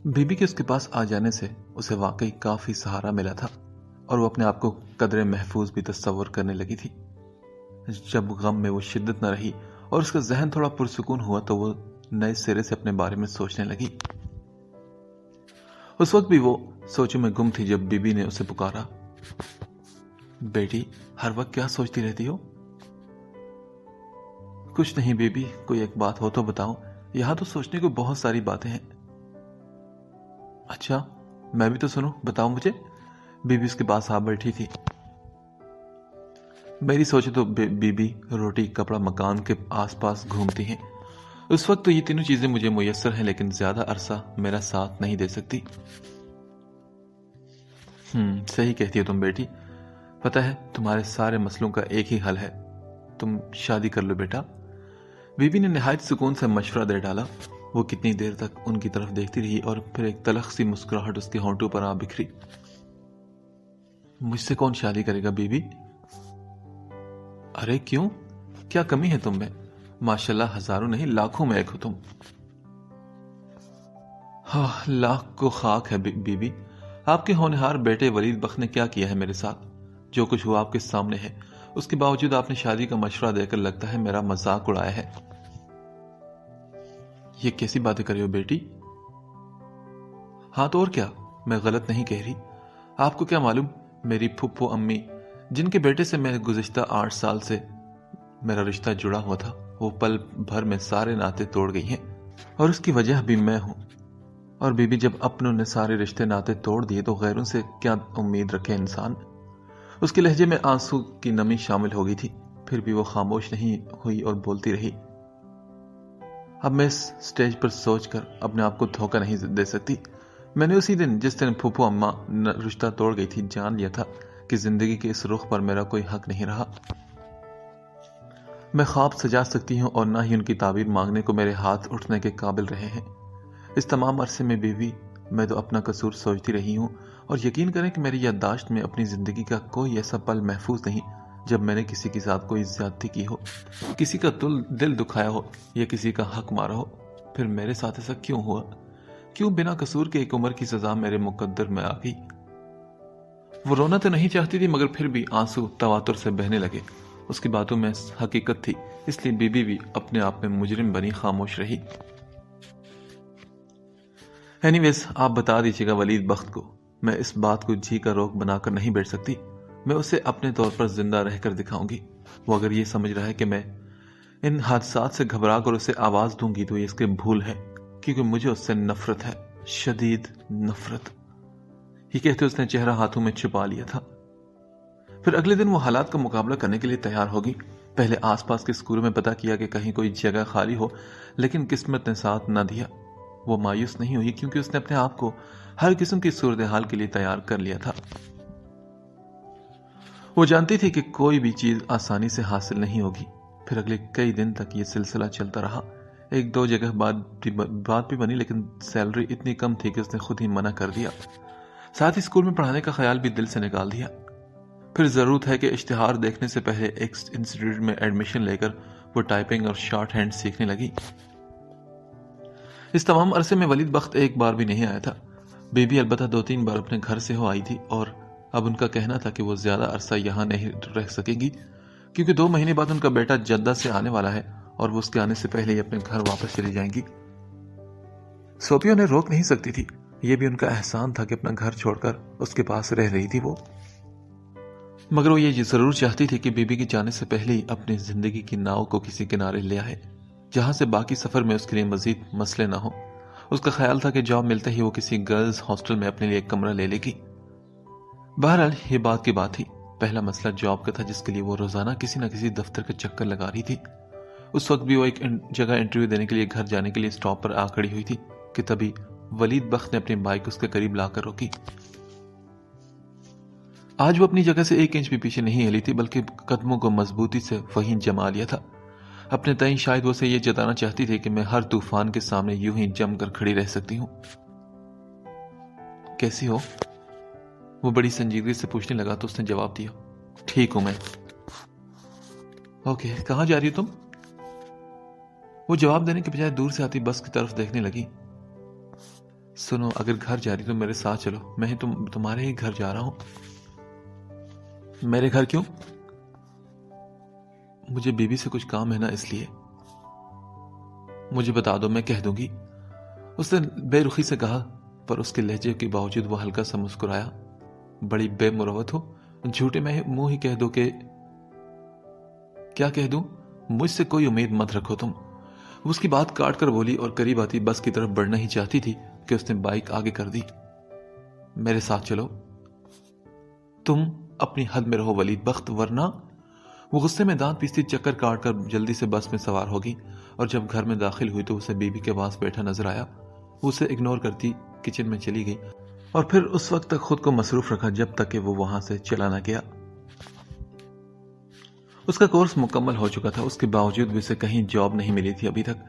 Baby کے اس کے پاس آ جانے سے اسے واقعی کافی سہارا ملا تھا اور وہ اپنے آپ کو قدرے محفوظ بھی تصور کرنے لگی تھی۔ جب غم میں وہ شدت نہ رہی اور اس کا ذہن تھوڑا پرسکون ہوا تو وہ نئے سرے سے اپنے بارے میں سوچنے لگی۔ اس وقت بھی وہ سوچوں میں گم تھی جب بیبی نے اسے پکارا، بیٹی ہر وقت کیا سوچتی رہتی ہو؟ کچھ نہیں بیبی، کوئی ایک بات ہو تو بتاؤ، یہاں تو سوچنے کو بہت ساری باتیں ہیں۔ اچھا میں بھی تو سنوں، بتاؤ مجھے۔ بیبی اس کے پاس آ بیٹھی تھی۔ میری سوچے تو بیبی روٹی کپڑا مکان کے آس پاس گھومتی ہیں۔ اس وقت تو یہ تینوں چیزیں مجھے میسر ہیں لیکن زیادہ عرصہ میرا ساتھ نہیں دے سکتی۔ صحیح کہتی ہو تم بیٹی، پتہ ہے تمہارے سارے مسئلوں کا ایک ہی حل ہے، تم شادی کر لو بیٹا۔ بیبی نے نہایت سکون سے مشورہ دے ڈالا۔ وہ کتنی دیر تک ان کی طرف دیکھتی رہی اور پھر ایک تلخ سی مسکراہٹ اس کے ہونٹوں پر آ بکھری۔ مجھ سے کون شادی کرے گا بیبی؟ ارے کیوں، کیا کمی ہے تم میں؟ ماشاءاللہ ہزاروں نہیں لاکھوں میں ایک ہو تم۔ ہاں لاکھ کو خاک ہے بیبی، آپ کے ہونہار بیٹے ولید بخت نے کیا کیا ہے میرے ساتھ؟ جو کچھ ہوا آپ کے سامنے ہے، اس کے باوجود آپ نے شادی کا مشورہ دے کر لگتا ہے میرا مذاق اڑایا ہے۔ یہ کیسی باتیں کر رہی ہو بیٹی؟ ہاں تو اور کیا، میں غلط نہیں کہہ رہی۔ آپ کو کیا معلوم، میری پھپھو امی جن کے بیٹے سے میں گزشتہ 8 سال سے میرا رشتہ جڑا ہوا تھا، وہ پل بھر میں سارے ناطے توڑ گئی ہیں، اور اس کی وجہ بھی میں ہوں۔ اور بیبی جب اپنوں نے سارے رشتے ناطے توڑ دیے تو غیروں سے کیا امید رکھے انسان؟ اس کے لہجے میں آنسو کی نمی شامل ہو گئی تھی، پھر بھی وہ خاموش نہیں ہوئی اور بولتی رہی۔ اب میں اس سٹیج پر سوچ کر اپنے آپ کو دھوکہ نہیں دے سکتی۔ میں نے اسی دن جس دن پھوپھو اماں رشتہ توڑ گئی تھی جان لیا تھا کہ زندگی کے اس رخ پر میرا کوئی حق نہیں رہا۔ میں خواب سجا سکتی ہوں اور نہ ہی ان کی تعبیر مانگنے کو میرے ہاتھ اٹھنے کے قابل رہے ہیں۔ اس تمام عرصے میں بیوی میں تو اپنا قصور سوچتی رہی ہوں، اور یقین کریں کہ میری یادداشت میں اپنی زندگی کا کوئی ایسا پل محفوظ نہیں جب میں نے کسی کے ساتھ کوئی زیادتی کی ہو، کسی کا دل دکھایا ہو یا کسی کا حق مارا ہو۔ پھر میرے ساتھ ایسا کیوں ہوا؟ کیوں بنا قصور کے ایک عمر کی سزا میرے مقدر میں آ گئی؟ وہ رونا تو نہیں چاہتی تھی مگر پھر بھی آنسو تواتر سے بہنے لگے۔ اس کی باتوں میں حقیقت تھی، اس لیے بیوی بھی اپنے آپ میں مجرم بنی خاموش رہی۔ اینی ویز آپ بتا دیجیے گا ولید بخت کو، میں اس بات کو جی کا روک بنا کر نہیں بیٹھ سکتی۔ میں اسے اپنے طور پر زندہ رہ کر دکھاؤں گی۔ وہ اگر یہ سمجھ رہا ہے کہ میں ان حادثات سے گھبرا کر اسے آواز دوں گی تو یہ اس کے بھول ہے، کیونکہ مجھے اس سے نفرت ہے، شدید نفرت۔ یہ کہتے اس نے چہرہ ہاتھوں میں چھپا لیا تھا۔ پھر اگلے دن وہ حالات کا مقابلہ کرنے کے لیے تیار ہوگی۔ پہلے آس پاس کے اسکولوں میں پتہ کیا کہ کہیں کوئی جگہ خالی ہو، لیکن قسمت نے ساتھ نہ دیا۔ وہ مایوس نہیں ہوئی کیونکہ اس نے اپنے آپ کو ہر قسم کی صورتحال کے لیے تیار کر لیا تھا۔ وہ جانتی تھی کہ کوئی بھی چیز آسانی سے حاصل نہیں ہوگی۔ پھر اگلے کئی دن تک یہ سلسلہ چلتا رہا۔ 1-2 جگہ بات بھی بنی لیکن سیلری اتنی کم تھی کہ اس نے خود ہی منع کر دیا، ساتھ ہی اسکول میں پڑھانے کا خیال بھی دل سے نکال دیا۔ پھر ضرورت ہے کہ اشتہار دیکھنے سے پہلے ایک انسٹیٹیوٹ میں ایڈمیشن لے کر وہ ٹائپنگ اور شارٹ ہینڈ سیکھنے لگی۔ اس تمام عرصے میں ولید بخت ایک بار بھی نہیں آیا تھا۔ بیبی البتہ 2-3 بار اپنے گھر سے ہو آئی تھی، اور اب ان کا کہنا تھا کہ وہ زیادہ عرصہ یہاں نہیں رہ سکے گی کیونکہ 2 مہینے بعد ان کا بیٹا جدہ سے آنے والا ہے اور وہ اس کے آنے سے پہلے ہی اپنے گھر واپس چلی جائیں گی۔ سوپی انہیں روک نہیں سکتی تھی، یہ بھی ان کا احسان تھا کہ اپنا گھر چھوڑ کر اس کے پاس رہ رہی تھی وہ، مگر وہ یہ ضرور چاہتی تھی کہ بیبی کی جانے سے پہلے ہی اپنی زندگی کی ناؤ کو کسی کنارے لے آئے جہاں سے باقی سفر میں اس کے لیے مزید مسئلے نہ ہوں۔ اس کا خیال تھا کہ جاب ملتے ہی وہ کسی گرلز ہاسٹل میں اپنے لیے ایک کمرہ لے لے گی۔ بہرحال یہ بات کی بات تھی، پہلا مسئلہ جاب کا تھا جس کے لیے وہ روزانہ کسی نہ کسی دفتر کا چکر لگا رہی تھی۔ اس وقت بھی وہ ایک جگہ انٹرویو دینے کے لیے گھر جانے کے لیے سٹاپ پر آ کھڑی ہوئی تھی کہ تبھی ولید بخت نے اپنی بائک اس کے قریب لا کر روکی۔ آج وہ اپنی جگہ سے 1 انچ بھی پیچھے نہیں ہلی تھی بلکہ قدموں کو مضبوطی سے وہیں جما لیا تھا۔ اپنے تئیں شاید وہ اسے یہ جتانا چاہتی تھی کہ میں ہر طوفان کے سامنے یوں ہی جم کر کھڑی رہ سکتی ہوں۔ کیسی ہو؟ وہ بڑی سنجیدگی سے پوچھنے لگا تو اس نے جواب دیا، ٹھیک ہوں میں۔ اوکے، کہاں جا رہی ہو تم؟ وہ جواب دینے کے بجائے دور سے آتی بس کی طرف دیکھنے لگی۔ سنو، اگر گھر جا رہی تو میرے ساتھ چلو، میں تمہارے ہی گھر جا رہا ہوں۔ میرے گھر کیوں؟ مجھے بیوی سے کچھ کام ہے نا، اس لیے۔ مجھے بتا دو، میں کہہ دوں گی، اس نے بے رخی سے کہا، پر اس کے لہجے کے باوجود وہ ہلکا سا مسکرایا۔ بڑی بے مروت ہو، جھوٹے میں منہ ہی کہہ دو کہ… کیا کہہ دوں؟ مجھ سے کوئی امید مت رکھو تم۔ وہ اس کی بات کاٹ کر بولی اور قریب آتی بس کی طرف بڑھنا ہی چاہتی تھی کہ اس نے بائک آگے کر دی۔ میرے ساتھ چلو۔ تم اپنی حد میں رہو ولید بخت، ورنہ… وہ غصے میں دانت پیستی چکر کاٹ کر جلدی سے بس میں سوار ہوگی، اور جب گھر میں داخل ہوئی تو اسے بیوی کے پاس بیٹھا نظر آیا۔ وہ اسے اگنور کرتی کچن میں چلی گئی اور پھر اس وقت تک خود کو مصروف رکھا جب تک کہ وہ وہاں سے چلا نہ گیا۔ اس کا کورس مکمل ہو چکا تھا، اس کے باوجود بھی اسے کہیں جاب نہیں ملی تھی ابھی تک۔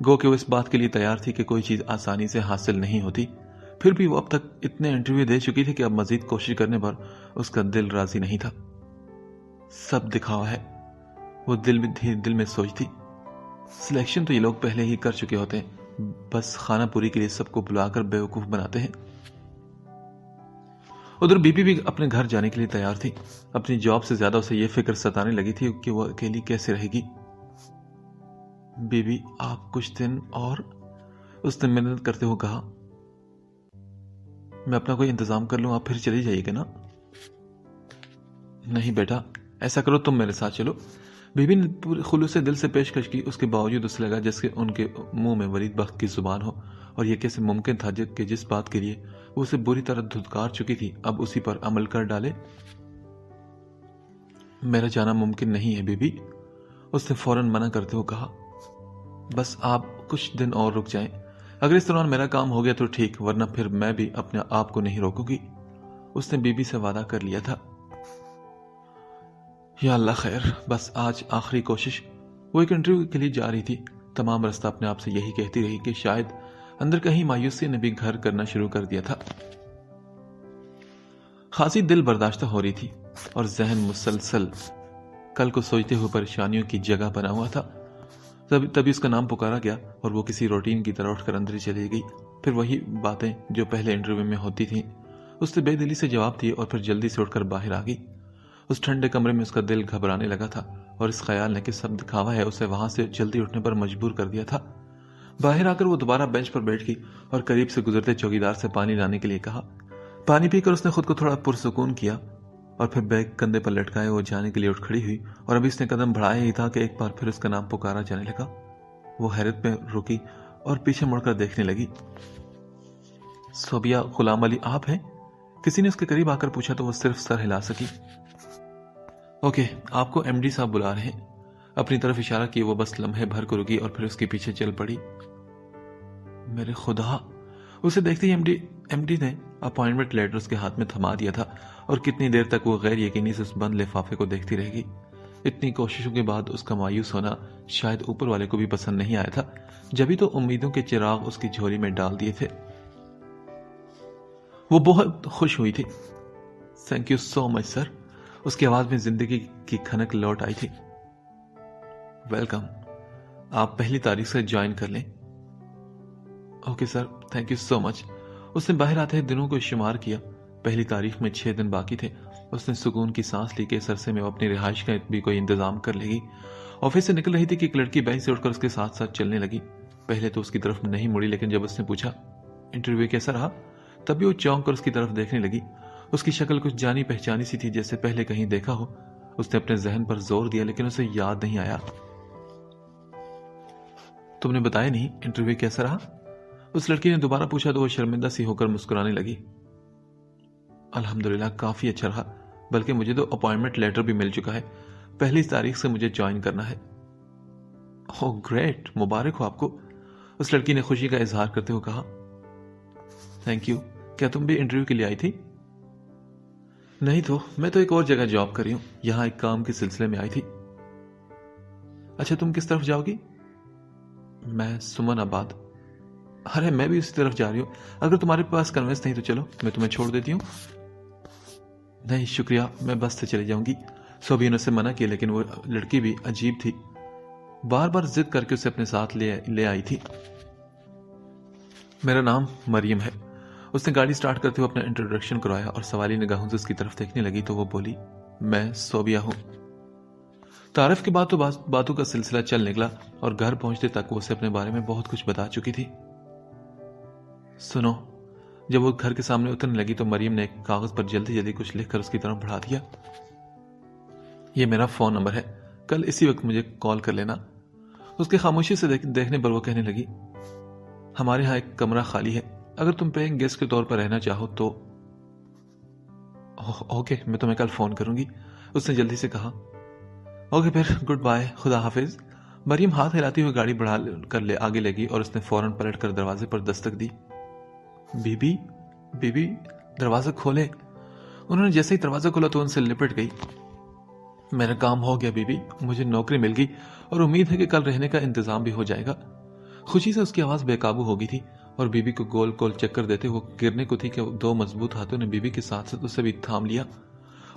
گو کہ وہ اس بات کے لیے تیار تھی کہ کوئی چیز آسانی سے حاصل نہیں ہوتی، پھر بھی وہ اب تک اتنے انٹرویو دے چکی تھی کہ اب مزید کوشش کرنے پر اس کا دل راضی نہیں تھا۔ سب دکھاوا ہے، وہ دل میں سوچتی۔ سلیکشن تو یہ لوگ پہلے ہی کر چکے ہوتے ہیں، بس خانہ پوری کے لیے سب کو بلا کر بیوقوف بناتے ہیں۔ ادھر بی بی بھی اپنے گھر جانے کے لیے تیار تھی۔ اپنی جاب سے زیادہ اسے یہ فکر ستانے لگی تھی کہ وہ اکیلی کیسے رہے گی۔ بی بی، آپ کچھ دن اور… اس نے محنت کرتے ہوئے کہا۔ میں اپنا کوئی انتظام کر لوں، آپ پھر چلی جائیے گا نا؟ نہیں بیٹا، ایسا کرو، تم میرے ساتھ چلو۔ بی بی نے پورے خلوص دل سے پیشکش کی، اس کے باوجود اسے لگا جیسے ان کے منہ میں ولید بخت کی زبان ہو، اور یہ کیسے ممکن تھا کہ جس بات کے لیے وہ اسے بری طرح دھتکار چکی تھی اب اسی پر عمل کر ڈالے۔ میرا جانا ممکن نہیں ہے بی بی، اس نے فوراً منع کرتے ہوئے کہا۔ بس آپ کچھ دن اور رک جائیں، اگر اس دوران میرا کام ہو گیا تو ٹھیک، ورنہ پھر میں بھی اپنے آپ کو نہیں روکوں گی۔ اس نے بی بی سے وعدہ کر لیا تھا۔ یا اللہ خیر، بس آج آخری کوشش۔ وہ ایک انٹرویو کے لیے جا رہی تھی، تمام رستہ اپنے آپ سے یہی کہتی رہی کہ شاید اندر کہیں مایوسی نے بھی گھر کرنا شروع کر دیا تھا۔ خاصی دل برداشتہ ہو رہی تھی اور ذہن مسلسل کل کو سوچتے ہوئے پریشانیوں کی جگہ بنا ہوا تھا۔ تبھی اس کا نام پکارا گیا اور وہ کسی روٹین کی طرح اٹھ کر اندر چلی گئی۔ پھر وہی باتیں جو پہلے انٹرویو میں ہوتی تھیں، اس نے بے دلی سے جواب دیے اور پھر جلدی سے اٹھ کر باہر آ گئی۔ اس ٹھنڈے کمرے میں اس کا دل گھبرانے لگا تھا، اور اس خیال نے کہ سب دکھاوا ہے اسے وہاں سے جلدی اٹھنے پر مجبور کر دیا تھا۔ باہر آ کر وہ دوبارہ بینچ پر بیٹھ گئی اور قریب سے گزرتے چوکیدار سے پانی لانے کے لیے کہا۔ پانی پی کر اس نے خود کو تھوڑا پرسکون کیا اور پھر بیگ کندھے پر لٹکائے وہ جانے کے لیے اٹھ کھڑی ہوئی، اور ابھی اس نے قدم بڑھایا ہی تھا کہ ایک بار پھر اس کا نام پکارا جانے لگا۔ وہ حیرت میں رکی اور پیچھے مڑ کر دیکھنے لگی۔ صوبیہ غلام علی آپ ہیں؟ کسی نے اس کے قریب آ کر پوچھا تو وہ صرف سر ہلا سکی۔ اوکے، آپ کو ایم ڈی صاحب بلا رہے ہیں۔ اپنی طرف اشارہ کیے وہ بس لمحے بھر کو رکی اور پھر اس کے پیچھے چل پڑی۔ میرے خدا! اسے دیکھتے ہی ایم ڈی نے اپوائنٹمنٹ لیٹر اس کے ہاتھ میں تھما دیا تھا، اور کتنی دیر تک وہ غیر یقینی سے اس بند لفافے کو دیکھتی رہ گئی۔ اتنی کوششوں کے بعد اس کا مایوس ہونا شاید اوپر والے کو بھی پسند نہیں آیا تھا، جبھی تو امیدوں کے چراغ اس کی جھولی میں ڈال دیے تھے۔ وہ بہت خوش ہوئی تھی۔ تھینک یو سو مچ سر، اس کی آواز میں زندگی کی کھنک لوٹ آئی تھی۔ ویلکم، آپ پہلی تاریخ سے جوائن کر لیں۔ Okay sir, thank you so much. اس نے باہر آتے دنوں کو شمار کیا، پہلی تاریخ میں 6 دن باقی تھے۔ اس نے سکون کی سانس لی کہ اس عرصے میں وہ اپنی رہائش کا بھی کوئی انتظام کر لے گی۔ آفس سے نکل رہی تھی کہ ایک لڑکی بینچ سے اٹھ کر اس کے ساتھ ساتھ چلنے لگی۔ پہلے تو اس کی طرف نہیں مڑی، لیکن جب اس نے پوچھا انٹرویو کیسا رہا، تب بھی وہ چونک کر اس کی طرف دیکھنے لگی۔ اس کی شکل کچھ جانی پہچانی سی تھی، جیسے پہلے کہیں دیکھا ہو۔ اس نے اپنے ذہن پر زور دیا لیکن اسے یاد نہیں آیا۔ تم نے بتایا نہیں انٹرویو کیسا رہا؟ اس لڑکی نے دوبارہ پوچھا تو وہ شرمندہ سی ہو کر مسکرانے لگی۔ الحمدللہ کافی اچھا رہا، بلکہ مجھے تو اپوائنٹمنٹ لیٹر بھی مل چکا ہے، پہلی تاریخ سے مجھے جوائن کرنا ہے۔ اوہ گریٹ، مبارک ہو آپ کو، اس لڑکی نے خوشی کا اظہار کرتے ہوئے کہا۔ تھینک یو، کیا تم بھی انٹرویو کے لیے آئی تھی؟ نہیں تو میں تو ایک اور جگہ جاب کر رہی ہوں، یہاں ایک کام کے سلسلے میں آئی تھی۔ اچھا، تم کس طرف جاؤ گی؟ میں سمن آباد۔ ارے میں بھی اسی طرف جا رہی ہوں، اگر تمہارے پاس کنوینس نہیں تو چلو میں تمہیں چھوڑ دیتی ہوں۔ نہیں شکریہ، میں بس سے چلی جاؤں گی۔ صوبیہ نے اسے منع کیا، لیکن وہ لڑکی بھی عجیب تھی، بار بار ضد کر کے اسے اپنے ساتھ لے آئی تھی۔ میرا نام مریم ہے. اس نے گاڑی سٹارٹ کرتے ہوئے اپنا انٹروڈکشن کروایا اور سوالی نگاہوں سے اس کی طرف دیکھنے لگی تو وہ بولی, میں صوبیا ہوں. تعارف کے بعد تو باتوں کا سلسلہ چل نکلا اور گھر پہنچتے تک وہ اسے اپنے بارے میں بہت کچھ بتا چکی تھی. سنو. جب وہ گھر کے سامنے اترنے لگی تو مریم نے ایک کاغذ پر جلدی جلدی کچھ لکھ کر اس کی طرف بڑھا دیا. یہ میرا فون نمبر ہے, کل اسی وقت مجھے کال کر لینا. اس کے خاموشی سے دیکھنے پر وہ کہنے لگی, ہمارے ہاں ایک کمرہ خالی ہے, اگر تم پیئنگ گیسٹ کے طور پر رہنا چاہو تو. اوکے, میں تمہیں کل فون کروں گی, اس نے جلدی سے کہا. اوکے پھر, گڈ بائے, خدا حافظ. مریم ہاتھ ہلاتی ہوئی گاڑی بڑھا کر آگے لے گئی اور اس نے فوراً پلٹ کر دروازے پر دستک دی. بی بی دروازہ کھولے. انہوں نے جیسے ہی دروازہ کھولا تو ان سے لپٹ گئی. میرا کام ہو گیا بی بی, مجھے نوکری مل گئی اور امید ہے کہ کل رہنے کا انتظام بھی ہو جائے گا. خوشی سے اس کی آواز بے قابو ہو گئی تھی اور بی بی کو گول گول چکر دیتے وہ گرنے کو تھی کہ دو مضبوط ہاتھوں نے بی بی کے ساتھ ساتھ اسے بھی تھام لیا.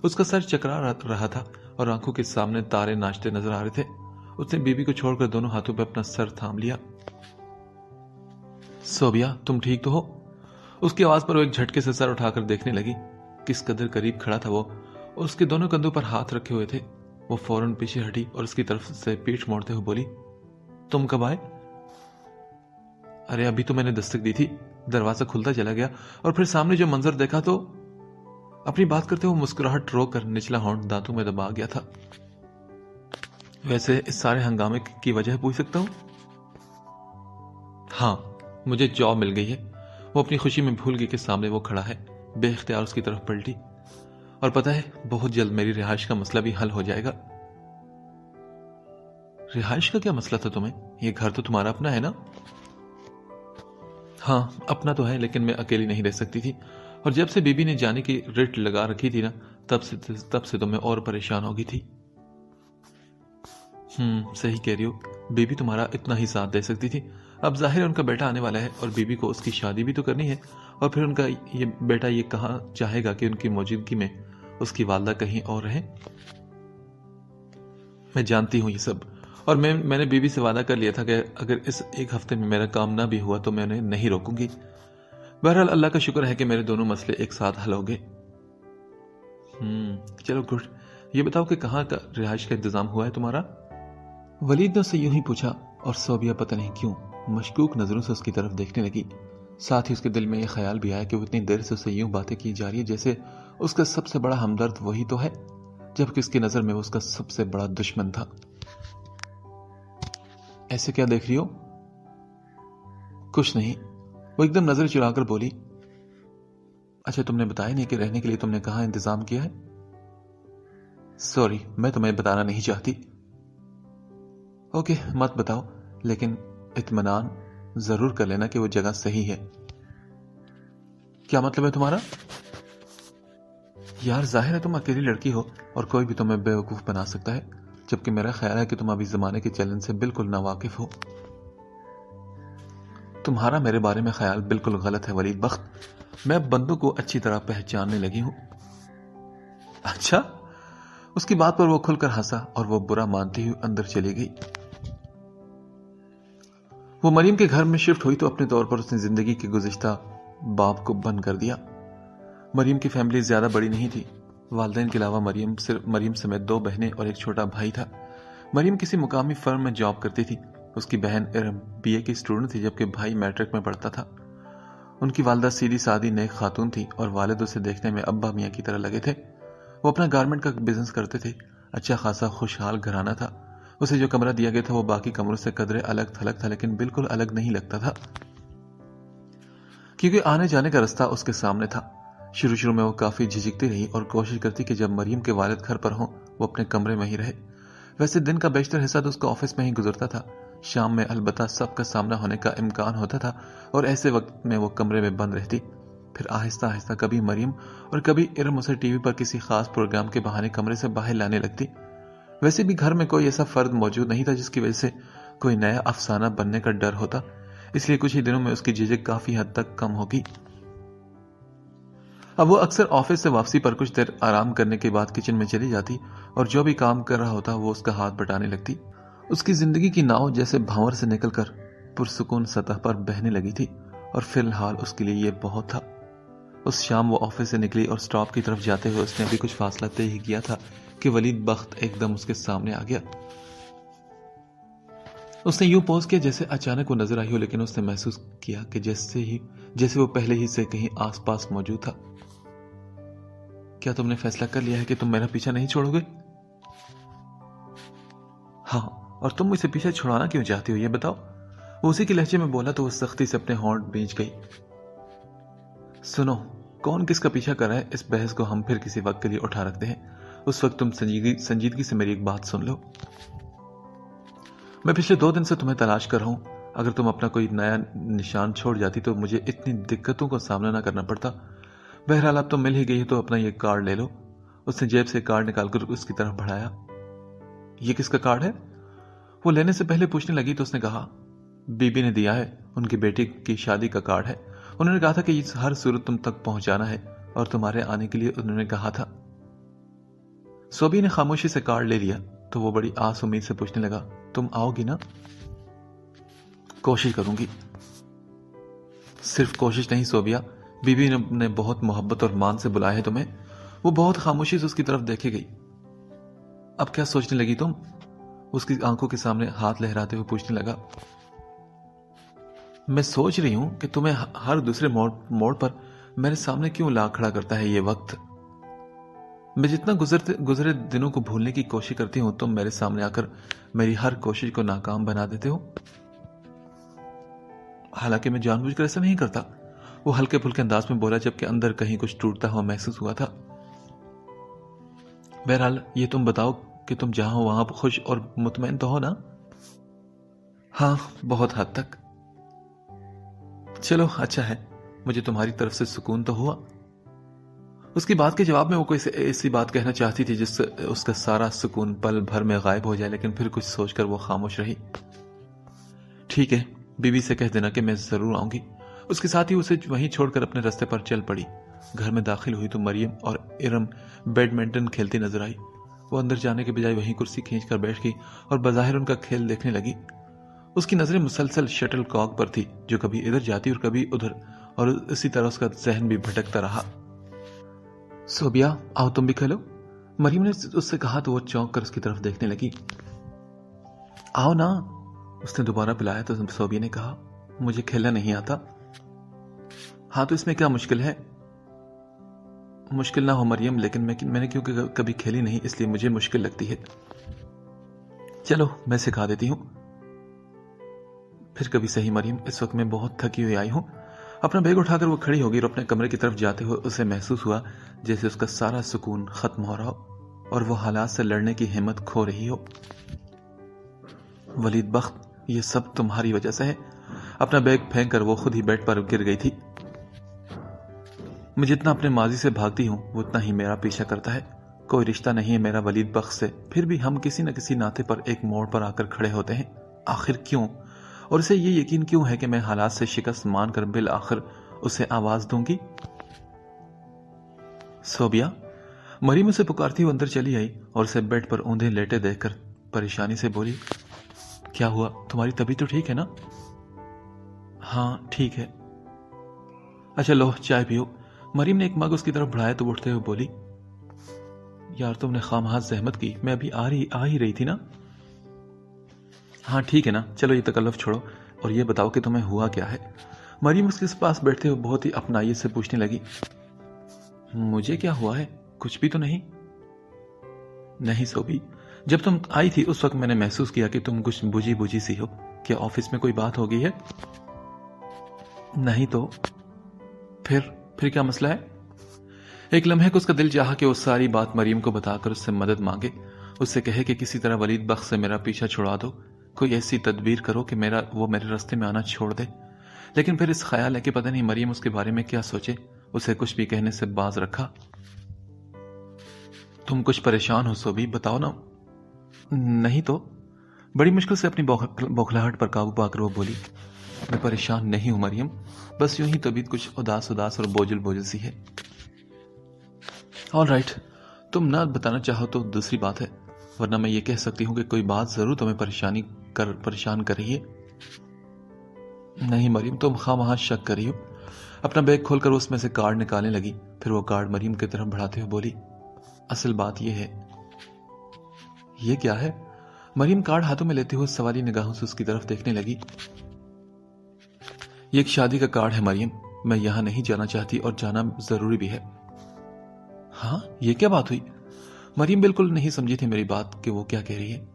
اس کا سر چکرا رہا تھا اور آنکھوں کے سامنے تارے ناچتے نظر آ رہے تھے. اس نے بی بی کو چھوڑ کر دونوں ہاتھوں پہ اپنا سر تھام لیا. صوبیا, تم ٹھیک تو ہو؟ اس کی آواز پر وہ ایک جھٹکے سے سر اٹھا کر دیکھنے لگی. کس قدر قریب کھڑا تھا وہ, اور اس کے دونوں کندھوں پر ہاتھ رکھے ہوئے تھے. وہ فوراً پیچھے ہٹی اور اس کی طرف سے پیٹھ موڑتے ہوئے بولی, تم کب آئے؟ ارے ابھی تو میں نے دستک دی تھی. دروازہ کھلتا چلا گیا اور پھر سامنے جو منظر دیکھا تو. اپنی بات کرتے ہوئے مسکراہٹ روک کر نچلا ہونٹ دانتوں میں دبا گیا تھا. ویسے اس سارے ہنگامے کی وجہ پوچھ سکتا ہوں؟ ہاں, مجھے جاب مل گئی ہے. وہ اپنی خوشی میں بھول گئی کہ سامنے وہ کھڑا ہے. بے اختیار اس کی طرف پلٹی. اور پتہ ہے, بہت جلد میری رہائش کا مسئلہ بھی حل ہو جائے گا. رہائش کا کیا مسئلہ تھا تمہیں؟ یہ گھر تو تمہارا اپنا ہے نا؟ ہاں اپنا تو ہے, لیکن میں اکیلی نہیں رہ سکتی تھی, اور جب سے بی بی نے جانے کی رٹ لگا رکھی تھی نا, تب سے تو میں اور پریشان ہو گئی تھی. صحیح کہہ رہی ہو. بی بی تمہارا اتنا ہی ساتھ دے سکتی تھی. اب ظاہر ہے ان کا بیٹا آنے والا ہے اور بی بی کو اس کی شادی بھی تو کرنی ہے, اور پھر ان کا یہ بیٹا یہ کہاں چاہے گا کہ ان کی موجودگی میں اس کی والدہ کہیں اور رہے. میں جانتی ہوں یہ سب, اور میں نے بی بی سے وعدہ کر لیا تھا کہ اگر اس ایک ہفتے میں میرا کام نہ بھی ہوا تو میں انہیں نہیں روکوں گی. بہرحال اللہ کا شکر ہے کہ میرے دونوں مسئلے ایک ساتھ حل ہو گئے. چلو گڈ. یہ بتاؤ کہ کہاں کا رہائش کا انتظام ہوا ہے تمہارا؟ ولید نے اسے یوں ہی پوچھا, اور صوبیا پتہ نہیں کیوں مشکوک نظروں سے اس کی طرف دیکھنے لگی. ساتھ ہی اس کے دل میں یہ خیال بھی آیا کہ وہ اتنی دیر سے اسے یوں باتیں کی جا رہی ہے جیسے اس کا سب سے بڑا ہمدرد وہی تو ہے, جبکہ اس کی نظر میں وہ اس کا سب سے بڑا دشمن تھا. ایسے کیا دیکھ رہی ہو؟ کچھ نہیں. وہ ایک دم نظر چڑھا کر بولی, اچھا تم نے بتایا نہیں کہ رہنے کے لیے تم نے کہاں انتظام کیا ہے؟ سوری, میں تمہیں بتانا نہیں چاہتی. اوکے, مت بتاؤ, لیکن اطمینان ضرور کر لینا کہ وہ جگہ صحیح ہے. کیا مطلب ہے تمہارا؟ یار ظاہر ہے تم اکیلی لڑکی ہو اور کوئی بھی تمہیں بیوقوف بنا سکتا ہے, جبکہ میرا خیال ہے کہ تم ابھی زمانے کے چلن سے بالکل ناواقف ہو. تمہارا میرے بارے میں خیال بالکل غلط ہے ولید بخت. میں بندوں کو اچھی طرح پہچاننے لگی ہوں. اچھا؟ اس کی بات پر وہ کھل کر ہنسا اور وہ برا مانتی ہوئی اندر چلی گئی. وہ مریم کے گھر میں شفٹ ہوئی تو اپنے طور پر اس نے زندگی کے گزشتہ باب کو بند کر دیا. مریم کی فیملی زیادہ بڑی نہیں تھی. والدین کے علاوہ مریم سمیت 2 بہنیں اور ایک چھوٹا بھائی تھا. مریم کسی مقامی فرم میں جاب کرتی تھی. اس کی بہن BA کی اسٹوڈنٹ تھی, جبکہ بھائی میٹرک میں پڑھتا تھا. ان کی والدہ سیدھی سادی نیک خاتون تھی اور والد اسے دیکھنے میں ابا میاں کی طرح لگے تھے. وہ اپنا گارمنٹ کا بزنس کرتے تھے. اچھا خاصا خوشحال گھرانہ تھا. اسے جو کمرہ دیا گیا تھا وہ باقی کمروں سے قدرے الگ تھلگ تھا, لیکن بالکل الگ نہیں لگتا تھا, کیونکہ آنے جانے کا رستہ اس کے سامنے تھا. شروع میں وہ کافی جھجکتی رہی اور کوشش کرتی کہ جب مریم کے والد گھر پر ہوں وہ اپنے کمرے میں ہی رہے. ویسے دن کا بیشتر حصہ تو اس کا آفس میں ہی گزرتا تھا. شام میں البتہ سب کا سامنا ہونے کا امکان ہوتا تھا اور ایسے وقت میں وہ کمرے میں بند رہتی. پھر آہستہ آہستہ کبھی مریم اور کبھی ارم اسے ٹی وی پر کسی خاص پروگرام کے بہانے کمرے سے باہر لانے لگتی. ویسے بھی گھر میں کوئی ایسا فرد موجود نہیں تھا جس کی وجہ سے کوئی نیا افسانہ بننے کا ڈر ہوتا. اس لیے کچھ ہی دنوں میں اس کی جھجک کافی حد تک کم ہوگی. اب وہ اکثر آفس سے واپسی پر کچھ دیر آرام کرنے کے بعد کچن میں چلی جاتی اور جو بھی کام کر رہا ہوتا وہ اس کا ہاتھ بٹانے لگتی. اس کی زندگی کی ناؤ جیسے بھنور سے نکل کر پرسکون سطح پر بہنے لگی تھی اور فی الحال اس کے لیے یہ بہت تھا۔ اس شام وہ آفس سے نکلی اور سٹاپ کی طرف جاتے ہوئے اس نے ابھی کچھ فاصلہ طے ہی کیا تھا کہ ولید بخت ایک دم اس کے سامنے آ گیا۔ اس نے یوں پوز کیا جیسے اچانک وہ نظر آئی ہو، لیکن اس نے محسوس کیا کہ جیسے وہ پہلے ہی سے کہیں آس پاس موجود تھا۔ کیا تم نے فیصلہ کر لیا ہے کہ تم میرا پیچھا نہیں چھوڑو گے؟ ہاں، اور تم مجھ سے پیچھا چھڑانا کیوں چاہتی ہو یہ بتاؤ؟ وہ اسی کے لہجے میں بولا تو وہ سختی سے اپنے ہونٹ بھینچ گئی۔ سنو، کون کس کا پیچھا کر رہا ہے اس بحث کو ہم پھر کسی وقت کے لیے اٹھا رکھتے ہیں۔ اس وقت تم سنجیدگی سے میری ایک بات سن لو۔ میں پچھلے 2 دن سے تمہیں تلاش کر رہا ہوں۔ اگر تم اپنا کوئی نیا نشان چھوڑ جاتی تو مجھے اتنی دقتوں کا سامنا نہ کرنا پڑتا۔ بہرحال اب تم مل ہی گئی ہے تو اپنا یہ کارڈ لے لو۔ اس نے جیب سے کارڈ نکال کر اس کی طرف بڑھایا۔ یہ کس کا کارڈ ہے؟ وہ لینے سے پہلے پوچھنے لگی تو اس نے کہا، بی بی نے دیا ہے، ان کی بیٹی کی شادی کا کارڈ ہے۔ انہوں نے کہا تھا کہ یہ ہر صورت تم تک پہنچانا ہے اور تمہارے آنے کے لیے انہوں نے کہا تھا۔ سوبی نے خاموشی سے کارڈ لے لیا تو وہ بڑی آس امید سے پوچھنے لگا، تم آؤ گی نا؟ کوشش کروں گی۔ صرف کوشش نہیں صوبیہ، بی بی نے بہت محبت اور مان سے بلایا ہے تمہیں۔ وہ بہت خاموشی سے اس کی طرف دیکھے گئی۔ اب کیا سوچنے لگی تم؟ اس کی آنکھوں کے سامنے ہاتھ لہراتے ہوئے پوچھنے لگا۔ میں سوچ رہی ہوں کہ تمہیں ہر دوسرے موڑ پر میرے سامنے کیوں لا کھڑا کرتا ہے یہ وقت۔ میں جتنا گزرے دنوں کو بھولنے کی کوشش کرتی ہوں، تم میرے سامنے آ کر میری ہر کوشش کو ناکام بنا دیتے ہو۔ حالانکہ میں جان بوجھ کر ایسا نہیں کرتا، وہ ہلکے پھلکے انداز میں بولا جبکہ اندر کہیں کچھ ٹوٹتا ہوا محسوس ہوا تھا۔ بہرحال یہ تم بتاؤ کہ تم جہاں ہو وہاں خوش اور مطمئن تو ہو نا؟ ہاں، بہت حد تک۔ چلو اچھا ہے، مجھے تمہاری طرف سے سکون تو ہوا۔ اس کی بات کے جواب میں وہ کوئی ایسی بات کہنا چاہتی تھی جس سے اس کا سارا سکون پل بھر میں غائب ہو جائے، لیکن پھر کچھ سوچ کر وہ خاموش رہی۔ ٹھیک ہے، بی بی سے کہہ دینا کہ میں ضرور آؤں گی۔ اس کے ساتھ ہی اسے وہیں چھوڑ کر اپنے راستے پر چل پڑی۔ گھر میں داخل ہوئی تو مریم اور ارم بیڈمنٹن کھیلتی نظر آئی۔ وہ اندر جانے کے بجائے وہیں کرسی کھینچ کر بیٹھ گئی اور بظاہر ان کا کھیل دیکھنے لگی۔ اس کی نظریں مسلسل شٹل کاک پر تھی جو کبھی ادھر جاتی اور کبھی ادھر، اور اسی طرح اس کا ذہن بھی بھٹکتا رہا۔ صوبیہ، آؤ تم بھی کھیلو، مریم نے اس سے کہا تو وہ چونک کر اس کی طرف دیکھنے لگی۔ آؤ نا، اس نے دوبارہ بلایا تو صوبیہ نے کہا، مجھے کھیلنا نہیں آتا۔ ہاں تو اس میں کیا مشکل ہے؟ مشکل نہ ہو مریم، لیکن میں نے کیونکہ کبھی کھیلی نہیں اس لیے مجھے مشکل لگتی ہے۔ چلو میں سکھا دیتی ہوں۔ پھر کبھی صحیح مریم، اس وقت میں بہت تھکی ہوئی آئی ہوں۔ اپنا بیگ اٹھا کر وہ کھڑی ہوگی اور اپنے کمرے کی طرف جاتے ہوئے اسے محسوس ہوا جیسے اس کا سارا سکون ختم ہو رہا ہو اور وہ حالات سے لڑنے کی ہمت کھو رہی ہو۔ ولید بخت، یہ سب تمہاری وجہ سے ہے۔ اپنا بیگ پھینک کر وہ خود ہی بیڈ پر گر گئی تھی۔ میں جتنا اپنے ماضی سے بھاگتی ہوں وہ اتنا ہی میرا پیچھا کرتا ہے۔ کوئی رشتہ نہیں ہے میرا ولید بخت سے، پھر بھی ہم کسی نہ کسی ناطے پر ایک موڑ پر آ کر کھڑے ہوتے ہیں۔ آخر کیوں؟ اور اسے یہ یقین کیوں ہے کہ میں حالات سے شکست مان کر بالآخر اسے آواز دوں گی؟ صوبیہ، مریم اسے پکارتی ہوئی اندر چلی آئی اور اسے بیڈ پر اوندھے لیٹے دیکھ کر پریشانی سے بولی، کیا ہوا؟ تمہاری طبیعت تو ٹھیک ہے نا؟ ہاں ٹھیک ہے۔ اچھا لو چائے پیو۔ مریم نے ایک مگ اس کی طرف بڑھایا تو اٹھتے ہوئے بولی، یار تم نے خواہ زحمت کی، میں ابھی آ ہی رہی تھی نا۔ ہاں ٹھیک ہے نا، چلو یہ تکلف چھوڑو اور یہ بتاؤ کہ تمہیں ہوا کیا ہے؟ مریم اس کے پاس بیٹھتے ہوئے بہت ہی اپنائیت سے پوچھنے لگی۔ مجھے کیا ہوا ہے؟ کچھ بھی تو نہیں۔ نہیں صوبی، جب تم آئی تھی اس وقت میں نے محسوس کیا کہ تم کچھ بجھی سی ہو۔ کیا آفس میں کوئی بات ہو گئی ہے؟ نہیں تو پھر کیا مسئلہ ہے؟ ایک لمحے کو اس کا دل چاہا کہ وہ ساری بات مریم کو بتا کر اس سے مدد مانگے، اس سے کہے کہ کسی طرح ولید بخت سے میرا پیچھا چھڑا دو، کوئی ایسی تدبیر کرو کہ وہ میرے راستے میں آنا چھوڑ دے۔ لیکن پھر اس خیال ہے کہ پتہ نہیں مریم اس کے بارے میں کیا سوچے، اسے کچھ بھی کہنے سے باز رکھا۔ تم کچھ پریشان ہو صوبی، بتاؤ نا۔ نہیں تو، بڑی مشکل سے اپنی بوکھلاہٹ پر قابو پا کر وہ بولی، میں پریشان نہیں ہوں مریم، بس یوں ہی طبیعت کچھ اداس اور بوجھل سی ہے۔ آل رائٹ، تم نہ بتانا چاہو تو دوسری بات ہے، ورنہ میں یہ کہہ سکتی ہوں کہ کوئی بات ضرور تمہیں پریشان کر رہی ہے۔ نہیں مریم، تم خواہ شک کر رہی ہو۔ اپنا بیگ کھول کر اس میں سے کارڈ نکالنے لگی، پھر وہ کارڈ مریم کی طرف بڑھاتے ہوئے بولی، اصل بات یہ ہے۔ یہ کیا ہے؟ مریم کارڈ ہاتھوں میں لیتے ہوئے سوالی نگاہوں سے اس کی طرف دیکھنے لگی۔ یہ ایک شادی کا کارڈ ہے مریم، میں یہاں نہیں جانا چاہتی اور جانا ضروری بھی ہے۔ ہاں، یہ کیا بات ہوئی؟ مریم بالکل نہیں سمجھی تھی میری بات کہ وہ کیا کہہ رہی ہے۔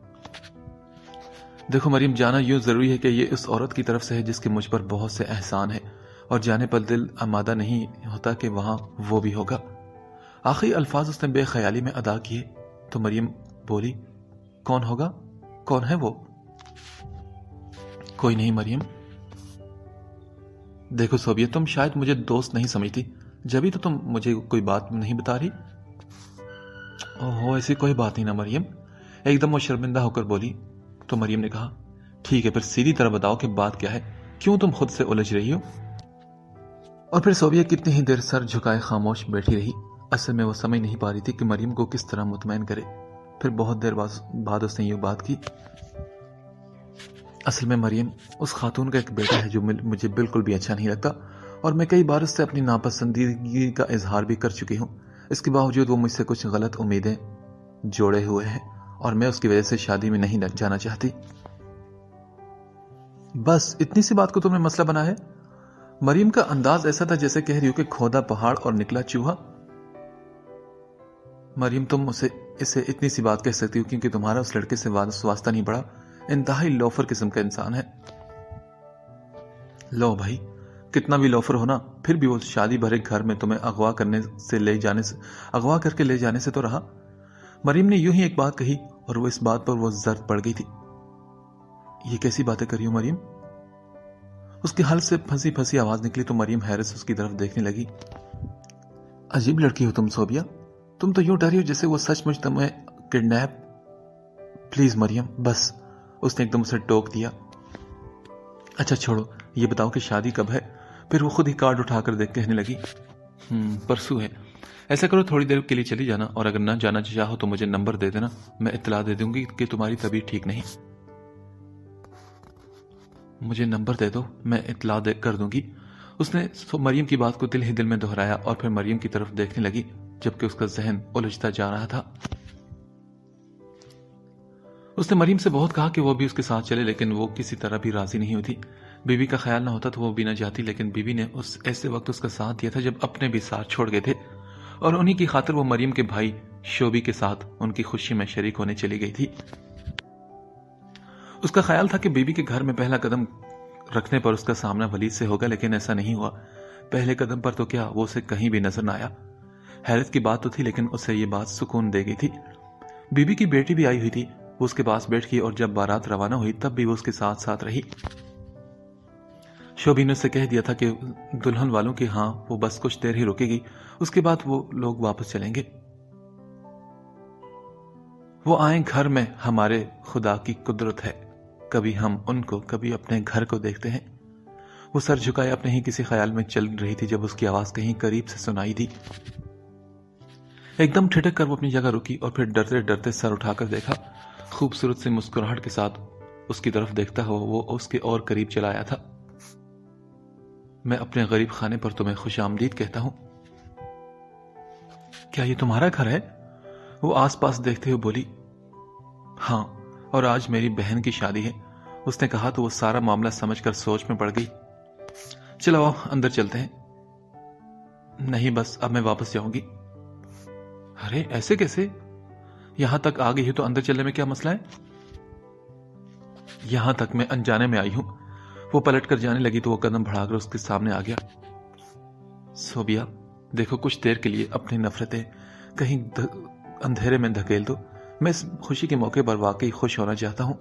دیکھو مریم، جانا یوں ضروری ہے کہ یہ اس عورت کی طرف سے ہے جس کے مجھ پر بہت سے احسان ہے، اور جانے پر دل آمادہ نہیں ہوتا کہ وہاں وہ بھی ہوگا۔ آخری الفاظ اس نے بے خیالی میں ادا کیے تو مریم بولی، کون ہوگا؟ کون ہے وہ؟ کوئی نہیں مریم۔ دیکھو صوبیہ، تم شاید مجھے دوست نہیں سمجھتی، جبھی تو تم مجھے کوئی بات نہیں بتا رہی۔ اوہ، ایسی کوئی بات نہیں نا مریم، ایک دم وہ شرمندہ ہو کر بولی۔ تو مریم نے کہا، ٹھیک ہے، پھر سیدھی طرح بتاؤ کہ بات کیا ہے، کیوں تم خود سے الجھ رہی ہو؟ اور پھر صوبیہ کتنی ہی دیر سر جھکائے خاموش بیٹھی رہی۔ اصل میں وہ سمجھ نہیں پا رہی تھی کہ مریم کو کس طرح مطمئن کرے۔ پھر بہت دیر بعد اس نے یہ بات کی، اصل میں مریم، اس خاتون کا ایک بیٹا ہے جو مجھے بالکل بھی اچھا نہیں لگتا، اور میں کئی بار اس سے اپنی ناپسندیدگی کا اظہار بھی کر چکی ہوں۔ اس کے باوجود وہ مجھ سے کچھ غلط امیدیں جوڑے ہوئے ہیں، اور میں اس کی وجہ سے شادی میں نہیں جانا چاہتی۔ بس اتنی سی بات کو تم نے مسئلہ بنا ہے؟ مریم کا انداز ایسا تھا جیسے کہہ رہی ہو کہ کھودا پہاڑ اور نکلا چوہا۔ مریم، تم اسے اتنی سی بات کہہ سکتی ہو کیونکہ تمہارا اس لڑکے سے واسطہ نہیں پڑا، انتہائی لوفر قسم کا انسان ہے۔ لو بھائی، کتنا بھی لوفر ہونا، پھر بھی وہ شادی بھرے گھر میں تمہیں اغوا کر کے لے جانے سے تو رہا۔ مریم نے یوں ہی ایک بات کہی اور وہ اس بات پر وہ زرد پڑ گئی تھی۔ یہ کیسی باتیں کر رہی ہو مریم؟ اس کے حلق سے پھنسی پھنسی آواز نکلی تو مریم حیرت سے اس کی طرف دیکھنے لگی۔ عجیب لڑکی ہو تم صوبیہ، تم تو یوں ڈری ہو جیسے وہ سچ مچ تمہیں کڈنیپ۔ پلیز مریم، بس، اس نے ایک دم اسے ٹوک دیا۔ اچھا چھوڑو، یہ بتاؤ کہ شادی کب ہے؟ پھر وہ خود ہی کارڈ اٹھا کر کہنے لگی، پرسوں ہے۔ ایسا کرو، تھوڑی دیر کے لیے چلی جانا، اور اگر نہ جانا چاہو تو مجھے نمبر دے دینا، میں اطلاع دے دوں گی کہ تمہاری طبیعت ٹھیک نہیں۔ مجھے نمبر دے دو، میں اطلاع کر دوں گی۔ اس نے مریم کی بات کو دل ہی دل میں دہرایا اور پھر مریم کی طرف دیکھنے لگی جبکہ اس کا ذہن الجھتا جا رہا تھا۔ اس نے مریم سے بہت کہا کہ وہ بھی اس کے ساتھ چلے، لیکن وہ کسی طرح بھی راضی نہیں ہوتی۔ بیوی کا خیال نہ ہوتا تو وہ بھی نہ جاتی، لیکن بیوی نے ایسے وقت اس کا ساتھ دیا تھا جب اپنے بھی ساتھ چھوڑ گئے تھے، اور انہی کی خاطر وہ مریم کے بھائی شوبی کے ساتھ ان کی خوشی میں شریک ہونے چلی گئی تھی۔ اس کا خیال تھا کہ بیوی کے گھر میں پہلا قدم رکھنے پر اس کا سامنا ولید سے ہوگا، لیکن ایسا نہیں ہوا۔ پہلے قدم پر تو کیا، وہ اسے کہیں بھی نظر نہ آیا۔ حیرت کی بات تو تھی، لیکن اسے یہ بات سکون دے گئی تھی۔ بیوی کی بیٹی بھی آئی ہوئی تھی، وہ اس کے پاس بیٹھ گئی اور جب بارات روانہ ہوئی تب بھی وہ اس کے ساتھ ساتھ رہی۔ شوبی نے اسے کہہ دیا تھا کہ دلہن والوں کے ہاں وہ بس کچھ دیر ہی رکے گی، اس کے بعد وہ لوگ واپس چلیں گے۔ وہ آئیں گھر میں ہمارے خدا کی قدرت ہے، کبھی ہم ان کو کبھی اپنے گھر کو دیکھتے ہیں۔ وہ سر جھکائے اپنے ہی کسی خیال میں چل رہی تھی جب اس کی آواز کہیں قریب سے سنائی دی۔ ایک دم ٹھٹک کر وہ اپنی جگہ رکی اور پھر ڈرتے ڈرتے سر اٹھا کر دیکھا۔ خوبصورت سی مسکراہٹ کے ساتھ اس کی طرف دیکھتا ہوا وہ اس کے اور قریب چلا آیا تھا۔ میں اپنے غریب خانے پر تمہیں خوش آمدید کہتا ہوں۔ کیا یہ تمہارا گھر ہے؟ وہ آس پاس دیکھتے ہوئے بولی۔ ہاں، اور آج میری بہن کی شادی ہے، اس نے کہا تو وہ سارا معاملہ سمجھ کر سوچ میں پڑ گئی۔ چلو آؤ اندر چلتے ہیں۔ نہیں بس اب میں واپس جاؤں گی۔ ارے ایسے کیسے؟ یہاں تک آ گئی ہے تو اندر چلنے میں کیا مسئلہ ہے؟ یہاں تک میں انجانے میں آئی ہوں۔ وہ پلٹ کر جانے لگی تو وہ قدم بڑھا کر اس کے سامنے آ گیا۔ صوبیہ دیکھو، کچھ دیر کے لیے اپنی نفرتیں کہیں اندھیرے میں دھکیل دو، میں اس خوشی کے موقع پر واقعی خوش ہونا چاہتا ہوں۔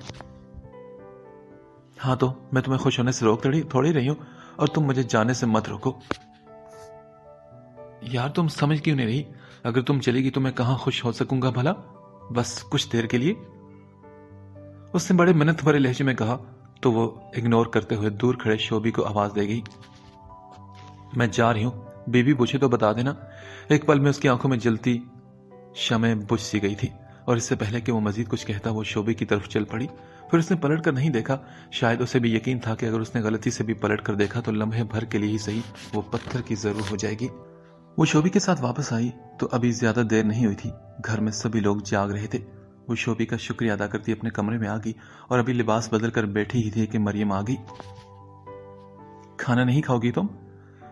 ہاں تو میں تمہیں خوش ہونے سے روک تھوڑی رہی ہوں، اور تم مجھے جانے سے مت روکو۔ یار تم سمجھ کیوں نہیں رہی؟ اگر تم چلے گی تو میں کہاں خوش ہو سکوں گا بھلا؟ بس کچھ دیر کے لیے، اس نے بڑے منت بھرے لہجے میں کہا تو وہ اگنور کرتے ہوئے دور کھڑے شوبی کو آواز دے گئی۔ میں جا رہی ہوں، بیوی پوچھے تو بتا دینا۔ ایک پل میں اس کی آنکھوں میں جلتی شمع بجھ سی گئی تھی، اور اس سے پہلے کہ وہ مزید کچھ کہتا وہ شوبی کی طرف چل پڑی۔ پھر اس نے پلٹ کر نہیں دیکھا. شاید اسے بھی یقین تھا کہ اگر اس نے غلطی سے بھی پلٹ کر دیکھا تو لمحے بھر کے لیے ہی صحیح وہ پتھر کی ضرور ہو جائے گی. وہ شوبی کے ساتھ واپس آئی تو ابھی زیادہ دیر نہیں ہوئی تھی. گھر میں سبھی لوگ جاگ رہے تھے. وہ شوبی کا شکریہ ادا کرتی اپنے کمرے میں آ گئی اور ابھی لباس بدل کر بیٹھی ہی تھی کہ مریم آ گئی. کھانا نہیں کھاؤ گی تم؟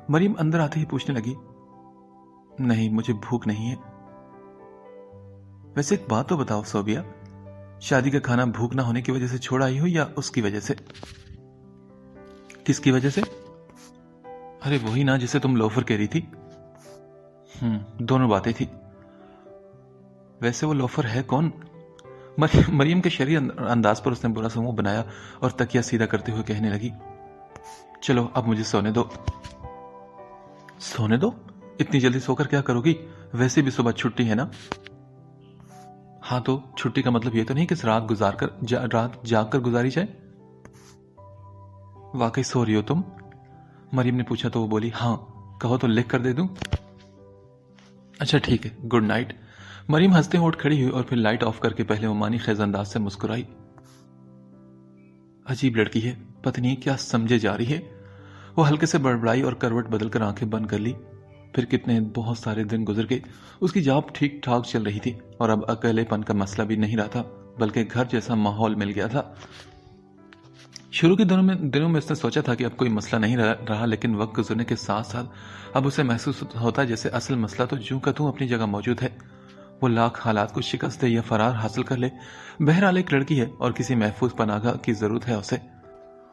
مریم اندر آتے ہی پوچھنے لگی. نہیں، مجھے بھوک نہیں ہے. ویسے ایک بات تو بتاؤ صوبیہ، شادی کا کھانا بھوک نہ ہونے کی وجہ سے چھوڑ آئی ہو یا اس کی وجہ سے؟ کس کی وجہ سے؟ ارے وہی نا جسے تم لوفر کہہ رہی تھی. دونوں باتیں تھی. ویسے وہ لوفر ہے کون؟ مریم کے شرعی انداز پر اس نے برا سا منہ بنایا اور تکیہ سیدھا کرتے ہوئے کہنے لگی. چلو اب مجھے سونے دو. سونے دو؟ اتنی جلدی سو کر کیا کرو گی؟ ویسے بھی صبح چھٹی ہے نا. ہاں تو چھٹی کا مطلب یہ تو نہیں کہ رات جاگ کر گزاری جائے. واقعی سو رہی ہو تم؟ مریم نے پوچھا تو وہ بولی ہاں. کہو تو لکھ کر دے دوں؟ اچھا ٹھیک ہے، گڈ نائٹ. مریم ہنستے ہوئے اٹھ کھڑی ہوئی اور پھر لائٹ آف کر کے پہلے عمانی خیز انداز سے مسکرائی. عجیب لڑکی ہے، پتہ نہیں کیا سمجھے جا رہی ہے. وہ ہلکے سے بڑبڑائی اور کروٹ بدل کر آنکھیں بند کر لی. پھر کتنے بہت سارے دن گزر گئے. اس کی جاب ٹھیک ٹھاک چل رہی تھی اور اب اکیلے پن کا مسئلہ بھی نہیں رہا تھا بلکہ گھر جیسا ماحول مل گیا تھا. شروع کے دنوں میں اس نے سوچا تھا کہ اب کوئی مسئلہ نہیں رہا، لیکن وقت گزرنے کے ساتھ ساتھ اب اسے محسوس ہوتا جیسے اصل مسئلہ تو جوں کا توں اپنی جگہ موجود ہے. وہ لاکھ حالات کو شکست دے یا فرار حاصل کر لے، بہرحال ایک لڑکی ہے اور کسی محفوظ پناہ کی ضرورت ہے اسے.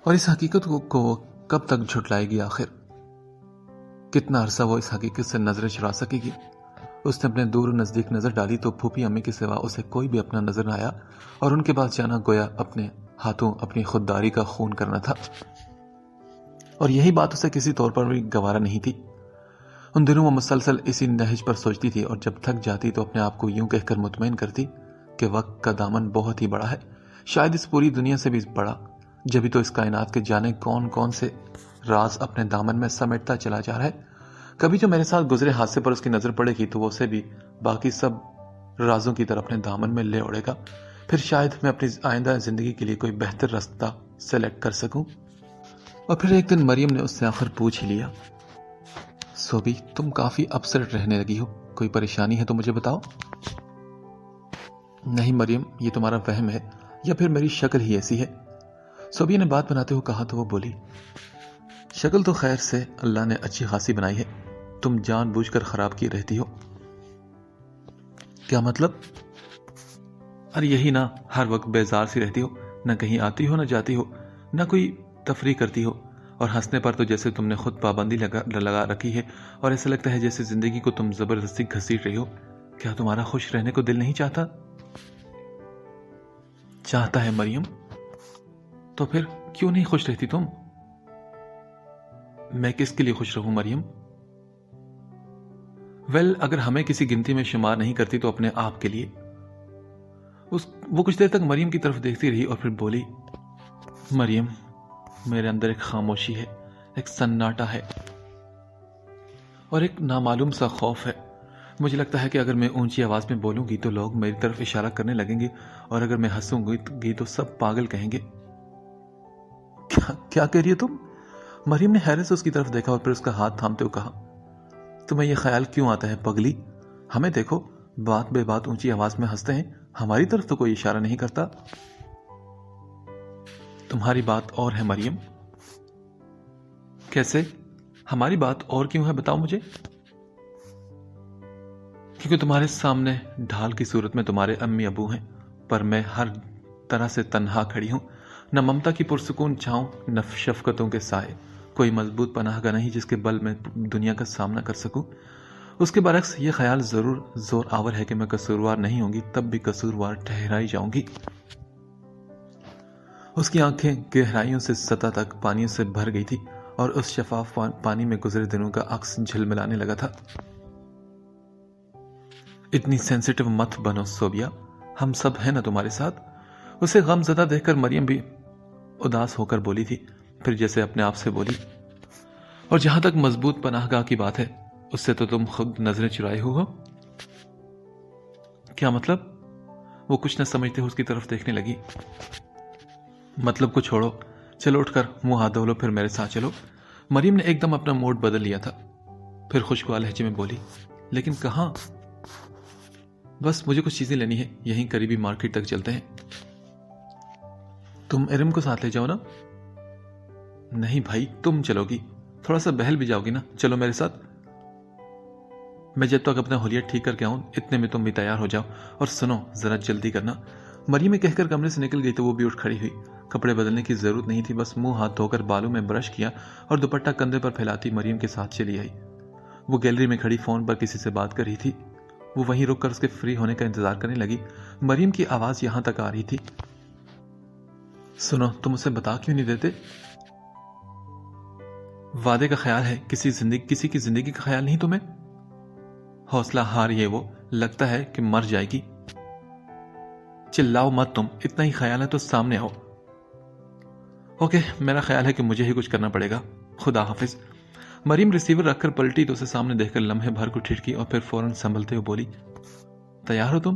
اور اس حقیقت کو کب تک جھٹلائے گی آخر؟ کتنا عرصہ وہ اس حقیقت سے نظریں چرا سکے گی؟ اس نے اپنے دور و نزدیک نظر ڈالی تو پھوپھی امی کے سوا اسے کوئی بھی اپنا نظر نہ آیا اور ان کے پاس جانا گویا اپنے ہاتھوں اپنی خودداری کا خون کرنا تھا. اور یہی بات اسے کسی طور پر بھی گوارا نہیں تھی. ان دنوں وہ مسلسل اسی نہج پر سوچتی تھی اور جب تھک جاتی تو اپنے آپ کو یوں کہہ کر مطمئن کرتی کہ وقت کا دامن بہت ہی بڑا ہے، شاید اس پوری دنیا سے بھی بڑا. جبھی تو اس کائنات کے جانے کون کون سے راز اپنے دامن میں سمیٹتا چلا جا رہا ہے. کبھی جو میرے ساتھ گزرے حادثے پر اس کی نظر پڑے گی تو وہ اسے بھی باقی سب رازوں کی طرح اپنے دامن میں لے اڑے گا. پھر شاید میں اپنی آئندہ زندگی کے لیے کوئی بہتر راستہ سلیکٹ کر سکوں. اور پھر ایک دن مریم نے اس سے آخر پوچھ لیا، سوبی تم کافی اپسیٹ رہنے لگی ہو، کوئی پریشانی ہے تو مجھے بتاؤ. نہیں مریم، یہ تمہارا وہم ہے یا پھر میری شکل ہی ایسی ہے. سوبی نے بات بناتے ہوئے کہا تو وہ بولی، شکل تو خیر سے اللہ نے اچھی خاصی بنائی ہے، تم جان بوجھ کر خراب کی رہتی ہو. کیا مطلب؟ ارے یہی نہ، ہر وقت بیزار سی رہتی ہو، نہ کہیں آتی ہو نہ جاتی ہو، نہ کوئی تفریح کرتی ہو، اور ہنسنے پر تو جیسے تم نے خود پابندی لگا رکھی ہے اور ایسا لگتا ہے جیسے زندگی کو تم زبردستی گھسیٹ رہی ہو. کیا تمہارا خوش رہنے کو دل نہیں چاہتا؟ چاہتا ہے مریم. تو پھر کیوں نہیں خوش رہتی تم؟ میں کس کے لیے خوش رہوں مریم؟ اگر ہمیں کسی گنتی میں شمار نہیں کرتی تو اپنے آپ کے لیے. وہ کچھ دیر تک مریم کی طرف دیکھتی رہی اور پھر بولی، مریم میرے اندر ایک خاموشی ہے، ایک سناٹا ہے اور ایک نامعلوم سا خوف ہے. مجھے لگتا ہے کہ اگر میں اونچی آواز میں بولوں گی تو لوگ میری طرف اشارہ کرنے لگیں گے اور اگر میں ہنسوں گی تو سب پاگل کہیں گے. کیا کہہ رہی ہو تم؟ مریم نے حیرت سے اس کی طرف دیکھا اور پھر اس کا ہاتھ تھامتے ہوئے کہا، تمہیں یہ خیال کیوں آتا ہے پگلی؟ ہمیں دیکھو، بات بے بات اونچی آواز میں ہنستے ہیں، ہماری طرف تو کوئی اشارہ نہیں کرتا. تمہاری بات اور ہے مریم. کیسے؟ ہماری بات اور کیوں ہے بتاؤ مجھے. کیونکہ تمہارے سامنے ڈھال کی صورت میں تمہارے امی ابو ہیں، پر میں ہر طرح سے تنہا کھڑی ہوں، نہ ممتا کی پرسکون چھاؤں نہ شفقتوں کے سائے، کوئی مضبوط پناہ گاہ نہیں جس کے بل میں دنیا کا سامنا کر سکوں. اس کے برعکس یہ خیال ضرور زور آور ہے کہ میں قصوروار نہیں ہوں گی، تب بھی قصوروار ٹھہرائی جاؤں گی. اس کی آنکھیں گہرائیوں سے سطح تک پانیوں سے بھر گئی تھی اور اس شفاف پانی میں گزرے دنوں کا عکس جھلملانے لگا تھا. اتنی سینسیٹیو مت بنو صوبیہ، ہم سب ہیں نا تمہارے ساتھ. اسے غم زدہ دیکھ کر مریم بھی اداس ہو کر بولی تھی، پھر جیسے اپنے آپ سے بولی، اور جہاں تک مضبوط پناہ گاہ کی بات ہے اس سے تو تم خود نظریں چرائے ہو. کیا مطلب؟ وہ کچھ نہ سمجھتے ہوئے اس کی طرف دیکھنے لگی. مطلب کو چھوڑو، چلو اٹھ کر منہ ہاتھ دھو لو، پھر میرے ساتھ چلو۔ مریم نے ایک دم اپنا موڈ بدل لیا تھا، پھر خوشگوار لہجے میں بولی، لیکن کہاں؟ بس مجھے کچھ چیزیں لینی ہے، یہیں قریبی مارکیٹ تک چلتے ہیں۔ تم ارم کو ساتھ لے جاؤ نا۔ نہیں بھائی، تم چلو گی، تھوڑا سا بہل بھی جاؤ گی نا، چلو میرے ساتھ۔ میں جب تک اپنا حلیہ ٹھیک کر کے آؤں اتنے میں تم بھی تیار ہو جاؤ، اور سنو ذرا جلدی کرنا۔ مریم کہہ کر کمرے سے نکل گئی تو وہ بھی اٹھ کھڑی ہوئی۔ کپڑے بدلنے کی ضرورت نہیں تھی، بس منہ ہاتھ دھو کر بالوں میں برش کیا اور دوپٹہ کندھے پر پھیلاتی مریم کے ساتھ چلی آئی۔ وہ گیلری میں کھڑی فون پر کسی سے بات کر رہی تھی، وہ وہیں رک کر اس کے فری ہونے کا انتظار کرنے لگی۔ مریم کی آواز یہاں تک آ رہی تھی، سنو تم اسے بتا کیوں نہیں دیتے؟ وعدے کا خیال ہے، کسی کی زندگی کا خیال نہیں تمہیں؟ حوصلہ ہار یہ وہ، لگتا ہے کہ مر جائے گی۔ چلاؤ مت تم، اتنا ہی خیال ہے تو سامنے آؤ۔ اوکے، میرا خیال ہے کہ مجھے ہی کچھ کرنا پڑے گا، خدا حافظ۔ مریم ریسیور رکھ کر پلٹی تو اسے سامنے دیکھ کر لمحے بھر کو ٹھٹکی اور پھر فوراً سنبھلتے ہوئے بولی، تیار ہو تم؟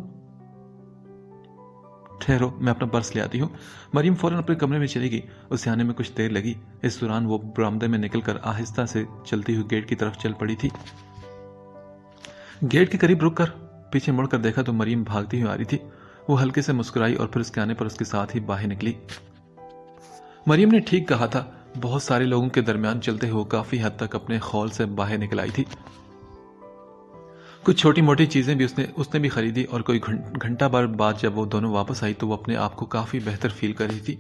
ٹھہرو، میں اپنا پرس لے آتی ہوں۔ مریم فوراً اپنے کمرے میں چلی گئی، اسے آنے میں کچھ دیر لگی۔ اس دوران وہ برآمدے میں نکل کر آہستہ سے چلتی ہوئی گیٹ کی طرف چل پڑی تھی۔ گیٹ کے قریب رک کر پیچھے مڑ کر دیکھا تو مریم بھاگتی ہوئی آ رہی تھی۔ وہ ہلکے سے مسکرائی اور پھر اس کے آنے پر اس کے ساتھ ہی باہر نکلی۔ مریم نے ٹھیک کہا تھا، بہت سارے لوگوں کے درمیان چلتے ہوئے کافی حد تک اپنے خول سے باہر نکل آئی تھی۔ کچھ چھوٹی موٹی چیزیں بھی اس نے بھی خریدی، اور کوئی گھنٹہ بھر بعد جب وہ دونوں واپس آئی تو وہ اپنے آپ کو کافی بہتر فیل کر رہی تھی۔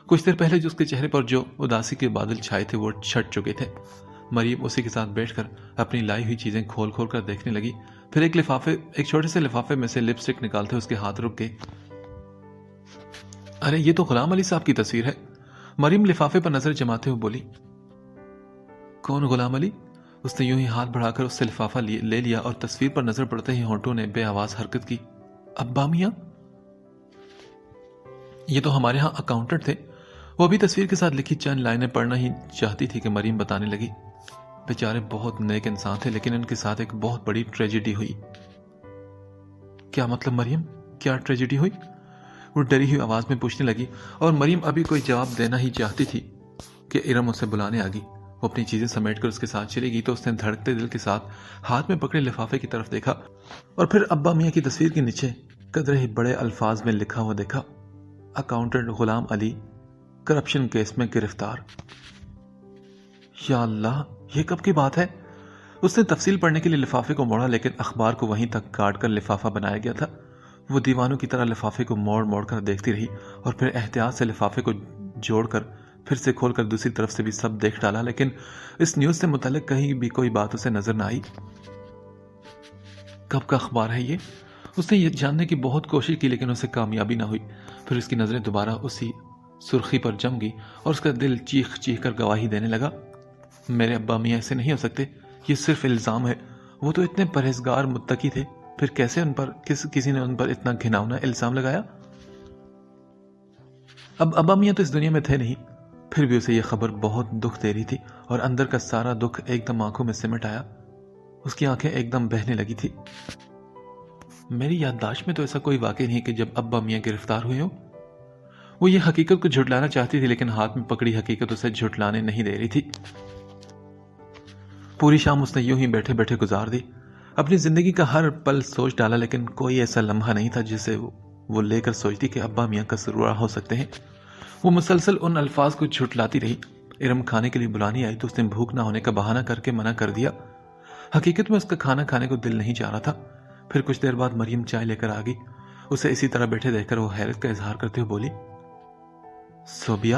کچھ دیر پہلے جو اس کے چہرے پر جو اداسی کے بادل چھائے تھے وہ چھٹ چکے تھے۔ مریم اسی کے ساتھ بیٹھ کر اپنی لائی ہوئی چیزیں کھول کھول کر دیکھنے لگی، پھر ایک چھوٹے سے لفافے میں سے لپسٹک نکالتے اس کے ہاتھ رک گئے۔ ارے یہ تو غلام علی صاحب کی تصویر ہے۔ مریم لفافے پر نظر جماتے ہوئے بولی، کون غلام علی؟ اس نے یوں ہی ہاتھ بڑھا کر اس سے لفافہ لے لیا اور تصویر پر نظر پڑتے ہی ہونٹوں نے بے آواز حرکت کی۔ ابا میاں؟ یہ تو ہمارے ہاں اکاؤنٹنٹ تھے۔ وہ ابھی تصویر کے ساتھ لکھی چند لائنیں پڑھنا ہی چاہتی تھی کہ مریم بتانے لگی، بیچارے بہت نیک انسان تھے، لیکن ان کے ساتھ ایک بہت بڑی ٹریجڈی ہوئی۔ کیا مطلب مریم؟ کیا ٹریجڈی ہوئی؟ وہ ڈری ہوئی آواز میں پوچھنے لگی، اور مریم ابھی کوئی جواب دینا ہی چاہتی تھی کہ ارم اسے بلانے آ گئی۔ وہ اپنی چیزیں سمیٹ کر اس کے ساتھ چلی گئی تو اس نے دھڑکتے دل کے ساتھ ہاتھ میں پکڑے لفافے کی طرف دیکھا، اور پھر ابا میاں کی تصویر کے نیچے قدرے ہی بڑے الفاظ میں لکھا ہوا دیکھا، اکاؤنٹنٹ غلام علی کرپشن کیس میں گرفتار۔ یا اللہ، یہ کب کی بات ہے؟ اس نے تفصیل پڑھنے کے لیے لفافے کو موڑا، لیکن اخبار کو وہیں تک کاٹ کر لفافہ بنایا گیا تھا۔ وہ دیوانوں کی طرح لفافے کو موڑ موڑ کر دیکھتی رہی، اور پھر احتیاط سے لفافے کو جوڑ کر پھر سے کھول کر دوسری طرف سے بھی سب دیکھ ڈالا، لیکن اس نیوز سے متعلق کہیں بھی کوئی بات اسے نظر نہ آئی۔ کب کا اخبار ہے یہ؟ اس نے یہ جاننے کی بہت کوشش کی، لیکن اسے کامیابی نہ ہوئی۔ پھر اس کی نظریں دوبارہ اسی سرخی پر جم گئی اور اس کا دل چیخ چیخ کر گواہی دینے لگا، میرے ابا میاں ایسے نہیں ہو سکتے، یہ صرف الزام ہے۔ وہ تو اتنے پرہیزگار متقی تھے، پھر کیسے کسی نے ان پر اتنا گھناؤنا الزام لگایا؟ اب ابا میاں تو اس دنیا میں تھے نہیں، پھر بھی اسے یہ خبر بہت دکھ دے رہی تھی، اور اندر کا سارا دکھ ایک دم آنکھوں میں سمٹ آیا۔ اس کی آنکھیں ایک دم بہنے لگی تھی۔ میری یادداشت میں تو ایسا کوئی واقع نہیں کہ جب ابا میاں گرفتار ہوئے ہوں۔ وہ یہ حقیقت کو جھٹلانا چاہتی تھی، لیکن ہاتھ میں پکڑی حقیقت اسے جھٹلانے نہیں دے رہی تھی۔ پوری شام اس نے یوں ہی بیٹھے بیٹھے گزار دی، اپنی زندگی کا ہر پل سوچ ڈالا، لیکن کوئی ایسا لمحہ نہیں تھا جسے وہ لے کر سوچتی کہ ابا میاں قصوروار ہو سکتے ہیں۔ وہ مسلسل ان الفاظ کو جھٹلاتی رہی۔ ارم کھانے کے لیے بلانی آئی تو اس نے بھوک نہ ہونے کا بہانہ کر کے منع کر دیا۔ حقیقت میں اس کا کھانا کھانے کو دل نہیں چاہ رہا تھا۔ پھر کچھ دیر بعد مریم چائے لے کر آ گئی۔ اسے اسی طرح بیٹھے دیکھ کر وہ حیرت کا اظہار کرتے ہوئے بولی، صوبیہ،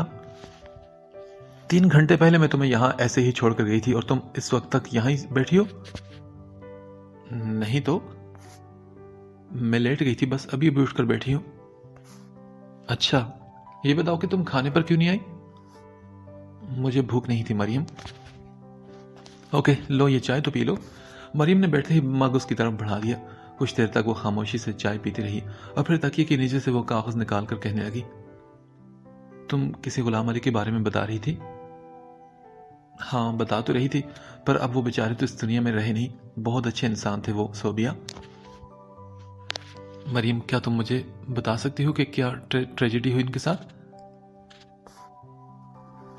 3 گھنٹے پہلے میں تمہیں یہاں ایسے ہی چھوڑ کر گئی تھی، اور تم اس وقت تک یہاں ہی بیٹھی ہو؟ نہیں تو میں لیٹ گئی تھی، بس ابھی اٹھ کر بیٹھی ہوں۔ اچھا، یہ بتاؤ کہ تم کھانے پر کیوں نہیں آئی؟ مجھے بھوک نہیں تھی مریم۔ اوکے، لو یہ چائے تو پی لو۔ مریم نے بیٹھتے ہی مگ اس کی طرف بڑھا دیا۔ کچھ دیر تک وہ خاموشی سے چائے پیتی رہی، اور پھر تکیے کے نیچے سے وہ کاغذ نکال کر کہنے لگی، تم کسی غلام علی کے بارے میں بتا رہی تھی؟ ہاں، بتا تو رہی تھی، پر اب وہ بیچارے تو اس دنیا میں رہے نہیں۔ بہت اچھے انسان تھے وہ، صوبیہ۔ مریم، کیا تم مجھے بتا سکتی ہو کہ کیا ٹریجڈی ہوئی ان کے ساتھ؟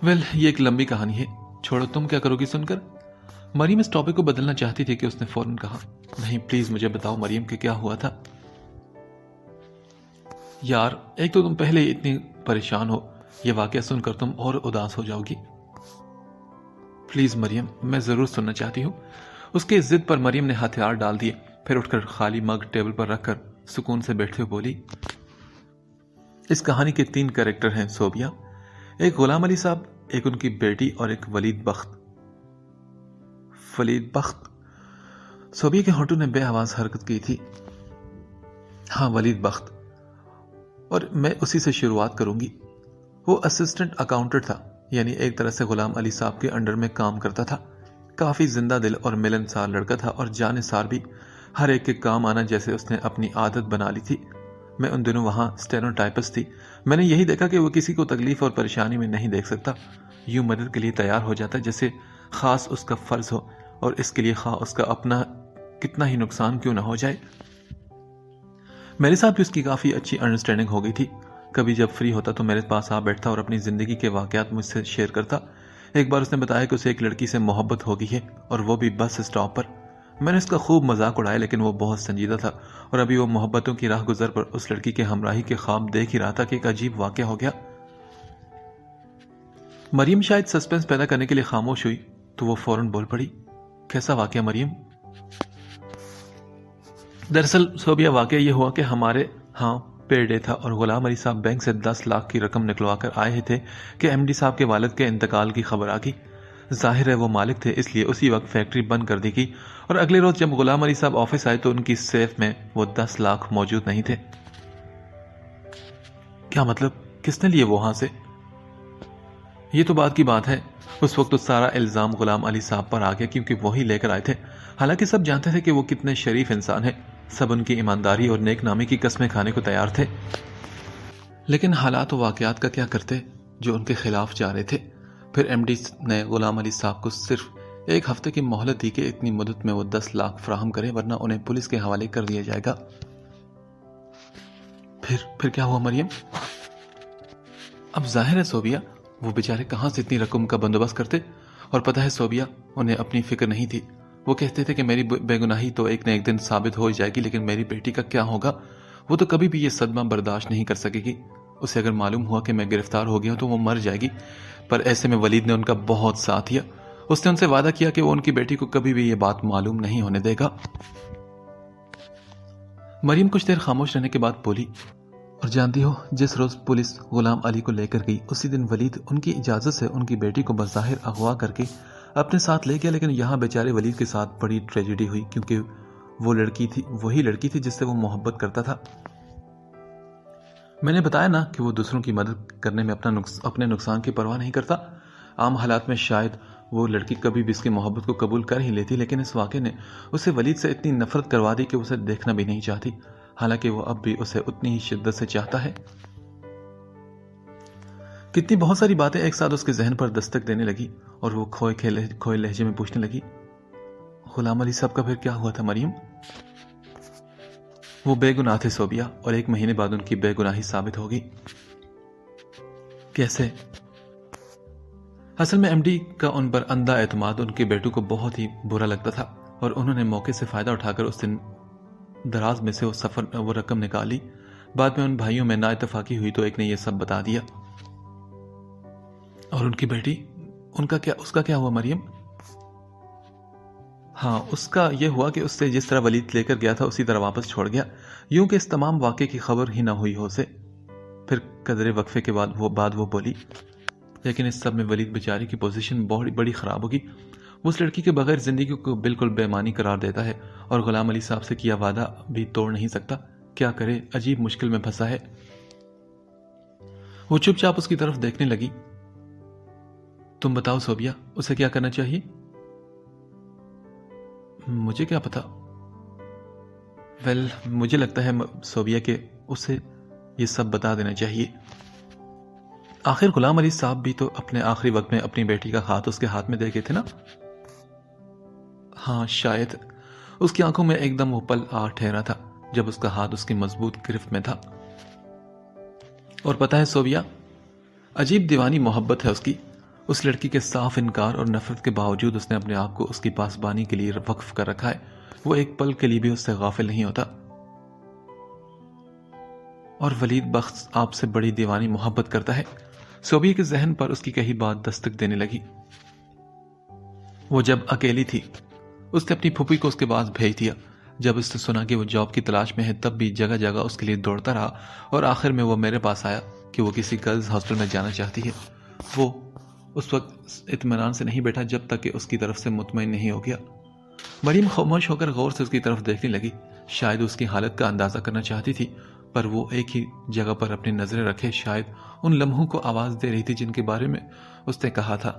ویل یہ ایک لمبی کہانی ہے، چھوڑو، تم کیا کرو گی سن کر؟ مریم اس ٹاپک کو بدلنا چاہتی تھی کہ اس نے فوراً کہا، نہیں پلیز مجھے بتاؤ مریم کہ کیا ہوا تھا۔ یار ایک تو تم پہلے ہی اتنی پریشان ہو، یہ واقعہ سن کر تم اور اداس ہو جاؤ گی۔ پلیز مریم، میں ضرور سننا چاہتی ہوں۔ اس کی ضد پر مریم نے ہتھیار ڈال دیے، پھر اٹھ کر خالی مگ ٹیبل پر رکھ کر سکون سے بیٹھے ہوئے بولی، اس کہانی کے 3 کریکٹر ہیں صوبیہ، ایک غلام علی صاحب، ایک ان کی بیٹی اور ایک ولید بخت۔ ولید بخت؟ صوبیہ کے ہونٹوں نے بے آواز حرکت کی تھی۔ ہاں ولید بخت، اور میں اسی سے شروعات کروں گی۔ وہ اسسٹنٹ اکاؤنٹنٹ تھا، یعنی ایک طرح سے غلام علی صاحب کے انڈر میں کام کرتا تھا۔ کافی زندہ دل اور ملنسار لڑکا تھا اور جانثار بھی، ہر ایک کے کام آنا جیسے اس نے اپنی عادت بنا لی تھی۔ میں ان دنوں وہاں اسٹینوٹائپسٹ تھی، میں نے یہی دیکھا کہ وہ کسی کو تکلیف اور پریشانی میں نہیں دیکھ سکتا، یوں مدد کے لیے تیار ہو جاتا جیسے خاص اس کا فرض ہو، اور اس کے لیے خواہ اس کا اپنا کتنا ہی نقصان کیوں نہ ہو جائے۔ میرے ساتھ بھی اس کی کافی اچھی انڈرسٹینڈنگ ہو گئی تھی۔ کبھی جب فری ہوتا تو میرے پاس آ بیٹھتا اور اپنی زندگی کے واقعات مجھ سے شیئر کرتا۔ ایک بار اس نے بتایا کہ اسے ایک لڑکی سے محبت ہو گئی ہے، اور وہ بھی بس اسٹاپ پر۔ میں نے اس کا خوب مذاق اڑایا، لیکن وہ بہت سنجیدہ تھا، اور ابھی وہ محبتوں کی راہ گزر پر اس لڑکی کے ہمراہی کے خواب دیکھ ہی رہا تھا کہ ایک عجیب واقعہ ہو گیا۔ مریم شاید سسپینس پیدا کرنے کے لیے خاموش ہوئی تو وہ فوراً بول پڑی، کیسا واقعہ مریم؟ دراصل صوبیہ واقعہ یہ ہوا کہ ہمارے ہاں پے ڈے تھا، اور غلام علی صاحب بینک سے 10 لاکھ کی رقم نکلوا کر آئے تھے کہ ایم ڈی صاحب کے والد کے انتقال کی خبر آ گئی۔ ظاہر ہے وہ مالک تھے، اس لیے اسی وقت فیکٹری بند کر دی گئی، اور اگلے روز جب غلام علی صاحب آفس آئے تو ان کی سیف میں وہ 10 لاکھ موجود نہیں تھے۔ کیا مطلب؟ کس نے لیے وہ وہاں سے؟ یہ تو بات کی بات ہے، اس وقت تو سارا الزام غلام علی صاحب پر آ گیا کیونکہ وہی لے کر آئے تھے۔ حالانکہ سب جانتے تھے کہ وہ کتنے شریف انسان ہیں، سب ان کی ایمانداری اور نیک نامی کی قسمیں کھانے کو تیار تھے، لیکن حالات و واقعات کا کیا کرتے جو ان کے خلاف جا رہے تھے۔ پھر ایم ڈی نے غلام علی صاحب کو صرف 1 ہفتے کی مہلت دی کہ اتنی مدت میں وہ 10 لاکھ فراہم کریں ورنہ انہیں پولیس کے حوالے کر دیا جائے گا۔ پھر کیا ہوا مریم؟ اب ظاہر ہے صوبیہ، وہ بیچارے کہاں سے اتنی رقم کا بندوبست کرتے، اور پتہ ہے صوبیہ انہیں اپنی فکر نہیں تھی۔ وہ کہتے تھے کہ میری بے گناہی تو ایک نہ ایک دن ثابت ہو جائے گی، لیکن میری بیٹی کا کیا ہوگا؟ وہ تو کبھی بھی یہ صدمہ برداشت نہیں کر سکے گی۔ اسے اگر معلوم ہوا کہ میں گرفتار ہو گیا ہوں تو وہ مر جائے گی۔ پر ایسے میں ولید نے ان کا بہت ساتھ دیا، اس نے ان سے وعدہ کیا کہ وہ ان کی بیٹی کو کبھی بھی یہ بات معلوم نہیں ہونے دے گا۔ مریم کچھ دیر خاموش رہنے کے بعد بولی، اور جانتی ہو جس روز پولیس غلام علی کو لے کر گئی اسی دن ولید ان کی اجازت سے ان کی بیٹی کو بظاہر اغوا کر کے اپنے ساتھ لے گیا، لیکن یہاں بیچارے ولید کے ساتھ بڑی ٹریجڈی ہوئی، کیونکہ وہ لڑکی تھی، وہی لڑکی تھی جس سے وہ محبت کرتا تھا۔ میں نے بتایا نا کہ وہ دوسروں کی مدد کرنے میں اپنے نقصان کی پرواہ نہیں کرتا۔ عام حالات میں شاید وہ لڑکی کبھی بھی اس کی محبت کو قبول کر ہی لیتی، لیکن اس واقعے نے اسے ولید سے اتنی نفرت کروا دی کہ اسے دیکھنا بھی نہیں چاہتی، حالانکہ وہ اب بھی اسے اتنی ہی شدت سے چاہتا ہے۔ کتنی بہت ساری باتیں ایک ساتھ اس کے ذہن پر دستک دینے لگی، اور وہ کھوئے لہجے میں پوچھنے لگی، غلام علی صاحب کا پھر کیا ہوا تھا مریم؟ وہ بے گناہ تھے صوبیہ، اور 1 مہینے بعد ان کی بے گناہی ثابت ہوگی۔ کیسے؟ اصل میں ایم ڈی کا ان پر اندھا اعتماد ان کے بیٹوں کو بہت ہی برا لگتا تھا، اور انہوں نے موقع سے فائدہ اٹھا کر اس دن دراز میں سے وہ رقم نکالی۔ بعد میں ان بھائیوں میں نا اتفاقی ہوئی تو ایک نے یہ سب بتا دیا۔ اور ان کی بیٹی، اس کا کیا ہوا مریم؟ ہاں، اس کا یہ ہوا کہ اس سے جس طرح ولید لے کر گیا تھا اسی طرح واپس چھوڑ گیا، یوں کہ اس تمام واقعے کی خبر ہی نہ ہوئی ہو اسے۔ پھر قدرے وقفے کے بعد وہ بولی، لیکن اس سب میں ولید بیچاری کی پوزیشن بڑی خراب ہوگی۔ وہ اس لڑکی کے بغیر زندگی کو بالکل بے معنی قرار دیتا ہے، اور غلام علی صاحب سے کیا وعدہ بھی توڑ نہیں سکتا۔ کیا کرے، عجیب مشکل میں پھنسا ہے۔ وہ چپ چاپ اس کی طرف دیکھنے لگی۔ تم بتاؤ صوبیہ، اسے کیا کرنا چاہیے؟ مجھے کیا پتا؟ مجھے لگتا ہے صوبیہ کہ اسے یہ سب بتا دینا چاہیے۔ آخر غلام علی صاحب بھی تو اپنے آخری وقت میں اپنی بیٹی کا ہاتھ اس کے ہاتھ میں دے گئے تھے نا؟ ہاں شاید۔ اس کی آنکھوں میں ایک دم وہ پل آ ٹھہرا تھا جب اس کا ہاتھ اس کی مضبوط گرفت میں تھا۔ اور پتہ ہے صوبیہ، عجیب دیوانی محبت ہے اس کی۔ اس لڑکی کے صاف انکار اور نفرت کے باوجود اس نے اپنے آپ کو اس کی پاسبانی کے لیے وقف کر رکھا ہے. وہ ایک پل کے لیے بھی اس سے غافل نہیں ہوتا. اور ولید بخت آپ سے بڑی دیوانی محبت کرتا ہے. صوبیہ کے ذہن پر اس کی کہی بات دستک دینے لگی. وہ جب اکیلی تھی اس نے اپنی پھوپھی کو اس کے پاس بھیج دیا. جب اس نے سنا کہ وہ جاب کی تلاش میں ہے تب بھی جگہ جگہ اس کے لیے دوڑتا رہا اور آخر میں وہ میرے پاس آیا کہ وہ کسی گرلز ہاسٹل میں جانا چاہتی ہے. وہ اس وقت اطمینان سے نہیں بیٹھا جب تک کہ اس کی طرف سے مطمئن نہیں ہو گیا. مریم خاموش ہو کر غور سے اس کی طرف دیکھنے لگی. شاید اس کی حالت کا اندازہ کرنا چاہتی تھی پر وہ ایک ہی جگہ پر اپنی نظریں رکھے شاید ان لمحوں کو آواز دے رہی تھی جن کے بارے میں اس نے کہا تھا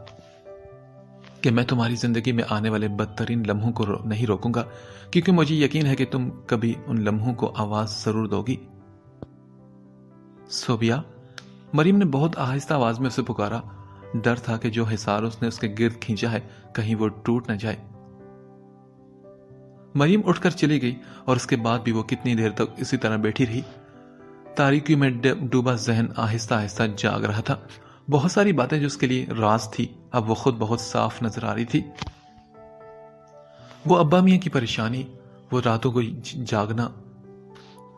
کہ میں تمہاری زندگی میں آنے والے بدترین لمحوں کو نہیں روکوں گا کیونکہ مجھے یقین ہے کہ تم کبھی ان لمحوں کو آواز ضرور دو گی. صوبیہ. مریم نے بہت آہستہ آواز میں اسے پکارا. ڈر تھا کہ جو حصار اس نے اس کے گرد کھینچا ہے کہیں وہ ٹوٹ نہ جائے. مریم اٹھ کر چلی گئی اور اس کے بعد بھی وہ کتنی دیر تک اسی طرح بیٹھی رہی. تاریکی میں ڈوبا ذہن آہستہ آہستہ جاگ رہا تھا. بہت ساری باتیں جو اس کے لیے راز تھی اب وہ خود بہت صاف نظر آ رہی تھی. وہ ابا میاں کی پریشانی, وہ راتوں کو جاگنا,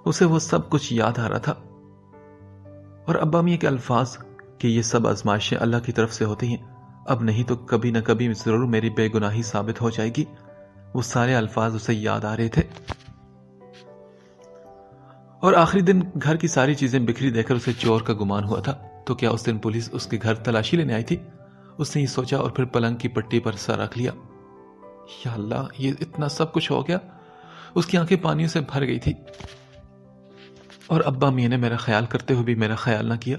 اسے وہ سب کچھ یاد آ رہا تھا. اور ابا میاں کے الفاظ کہ یہ سب آزمائشیں اللہ کی طرف سے ہوتی ہیں, اب نہیں تو کبھی نہ کبھی ضرور میری بے گناہی ثابت ہو جائے گی. وہ سارے الفاظ اسے یاد آ رہے تھے. اور آخری دن گھر کی ساری چیزیں بکھری دیکھ کر اسے چور کا گمان ہوا تھا. تو کیا اس دن پولیس اس کے گھر تلاشی لینے آئی تھی؟ اس نے یہ سوچا اور پھر پلنگ کی پٹی پر سر رکھ لیا. یا اللہ, یہ اتنا سب کچھ ہو گیا. اس کی آنکھیں پانیوں سے بھر گئی تھی. اور ابا میاں نے میرا خیال کرتے ہوئے بھی میرا خیال نہ کیا.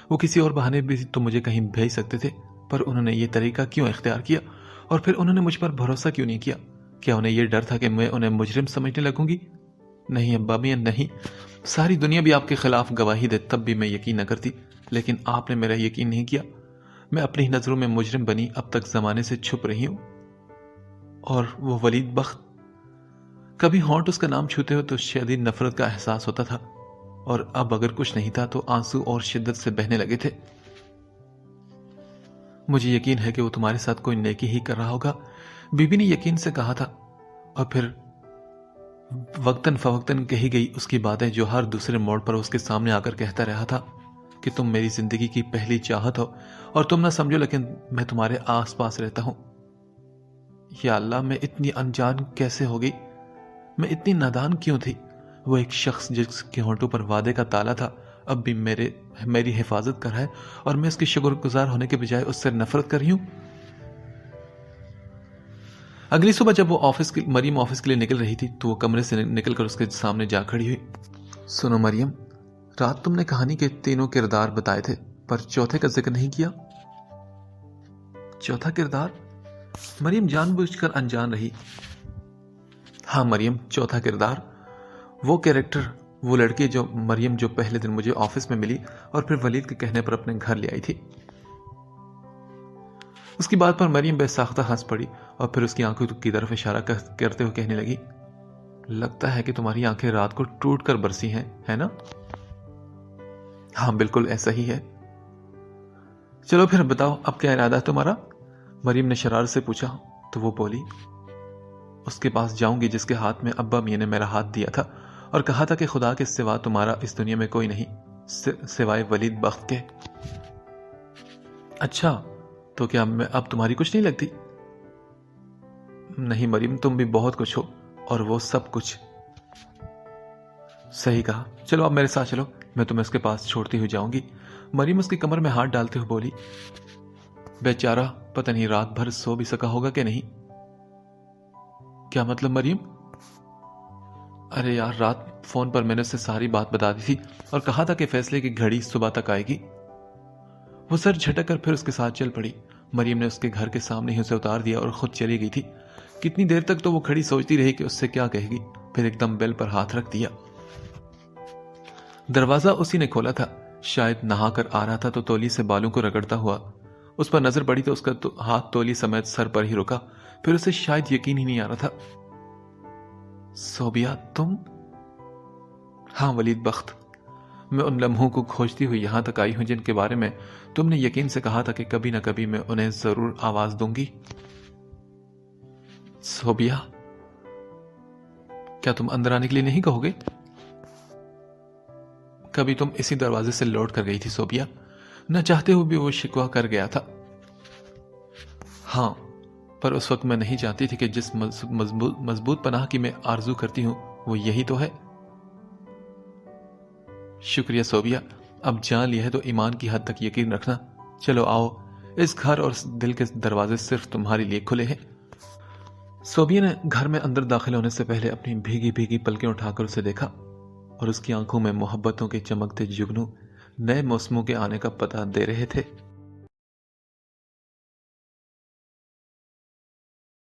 وہ کسی اور بہانے بھی تو مجھے کہیں بھیج سکتے تھے پر انہوں نے یہ طریقہ کیوں اختیار کیا؟ اور پھر انہوں نے مجھ پر بھروسہ کیوں نہیں کیا؟ کیا انہیں یہ ڈر تھا کہ میں انہیں مجرم سمجھنے لگوں گی؟ نہیں ابا میاں نہیں. ساری دنیا بھی آپ کے خلاف گواہی دے تب بھی میں یقین نہ کرتی, لیکن آپ نے میرا یقین نہیں کیا. میں اپنی نظروں میں مجرم بنی اب تک زمانے سے چھپ رہی ہوں. اور وہ ولید بخت, کبھی ہونٹ اس کا نام چھوتے ہو تو شدید نفرت کا احساس ہوتا تھا اور اب اگر کچھ نہیں تھا تو آنسو اور شدت سے بہنے لگے تھے. مجھے یقین ہے کہ وہ تمہارے ساتھ کوئی نیکی ہی کر رہا ہوگا, بی بی نے یقین سے کہا تھا. اور پھر وقتاً فوقتاً کہی گئی اس کی باتیں جو ہر دوسرے موڑ پر اس کے سامنے آ کر کہتا رہا تھا کہ تم میری زندگی کی پہلی چاہت ہو اور تم نہ سمجھو لیکن میں تمہارے آس پاس رہتا ہوں. یا اللہ, میں اتنی انجان کیسے ہو گئی, میں اتنی نادان کیوں تھی. وہ ایک شخص جس کے ہونٹوں پر وعدے کا تالا تھا اب بھی میری حفاظت کر رہا ہے اور میں اس کی شکر گزار ہونے کے بجائے اس سے نفرت کر رہی ہوں. اگلی صبح جب وہ مریم آفس کے لیے نکل رہی تھی تو وہ کمرے سے نکل کر اس کے سامنے جا کھڑی ہوئی. سنو مریم, رات تم نے کہانی کے 3 کردار بتائے تھے پر چوتھے کا ذکر نہیں کیا. چوتھا کردار؟ مریم جان بوجھ کر انجان رہی. ہاں مریم, چوتھا کردار وہ کیریکٹر, وہ لڑکی جو پہلے دن مجھے آفس میں ملی اور پھر ولید کے کہنے پر اپنے گھر لے آئی تھی. اس کی بات پر مریم بے ساختہ ہنس پڑی اور پھر اس کی آنکھوں کی طرف اشارہ کرتے ہوئے کہنے لگی, لگتا ہے کہ تمہاری آنکھیں رات کو ٹوٹ کر برسی ہیں, ہے نا؟ ہاں بالکل ایسا ہی ہے. چلو پھر بتاؤ اب کیا ارادہ ہے تمہارا؟ مریم نے شرارت سے پوچھا. تو وہ بولی, اس کے پاس جاؤں گی جس کے ہاتھ میں ابا میاں نے میرا ہاتھ دیا تھا اور کہا تھا کہ خدا کے سوا تمہارا اس دنیا میں کوئی نہیں سوائے ولید بخت کے. اچھا, تو کیا میں اب تمہاری کچھ نہیں لگتی؟ نہیں مریم, تم بھی بہت کچھ ہو اور وہ سب کچھ. صحیح کہا. چلو اب میرے ساتھ چلو, میں تمہیں اس کے پاس چھوڑتی ہوئی جاؤں گی. مریم اس کی کمر میں ہاتھ ڈالتے ہوئے بولی. بیچارہ پتہ نہیں رات بھر سو بھی سکا ہوگا کہ نہیں. کیا مطلب مریم؟ ارے یار, رات فون پر میں نے اسے ساری بات بتا دی تھی اور کہا تھا کہ فیصلے کی گھڑی صبح تک آئے گی. وہ سر جھٹک کر پھر اس کے ساتھ چل پڑی. مریم نے اس کے گھر کے سامنے ہی اسے اتار دیا اور خود چلی گئی تھی. کتنی دیر تک تو وہ کھڑی سوچتی رہی کہ اس سے کیا کہے گی, پھر ایک دم بیل پر ہاتھ رکھ دیا. دروازہ اسی نے کھولا تھا. شاید نہا کر آ رہا تھا تو تولی سے بالوں کو رگڑتا ہوا اس پر نظر پڑی تو اس کا ہاتھ تولی سمیت سر پر ہی رکا. پھر اسے شاید یقین ہی نہیں آ رہا تھا. صوبیہ تم؟ ہاں ولید بخت. میں ان لمحوں کو کھوجتی ہوئی یہاں تک آئی ہوں جن کے بارے میں تم نے یقین سے کہا تھا کہ کبھی نہ کبھی میں انہیں ضرور آواز دوں گی۔ صوبیہ، کیا تم اندر آنے کے لیے نہیں کہو گے؟ کبھی تم اسی دروازے سے لوٹ کر گئی تھی صوبیہ، نہ چاہتے ہوئے بھی وہ شکوہ کر گیا تھا۔ ہاں، پر اس وقت میں نہیں جانتی تھی کہ جس مضبوط پناہ کی میں آرزو کرتی ہوں وہ یہی تو ہے۔ شکریہ صوبیہ، اب جان لیا ہے تو ایمان کی حد تک یقین رکھنا۔ چلو آؤ، اس گھر اور اس دل کے دروازے صرف تمہارے لیے کھلے ہیں۔ صوبیہ نے گھر میں اندر داخل ہونے سے پہلے اپنی بھیگی بھیگی پلکیں اٹھا کر اسے دیکھا، اور اس کی آنکھوں میں محبتوں کے چمکتے جگنوں نئے موسموں کے آنے کا پتہ دے رہے تھے۔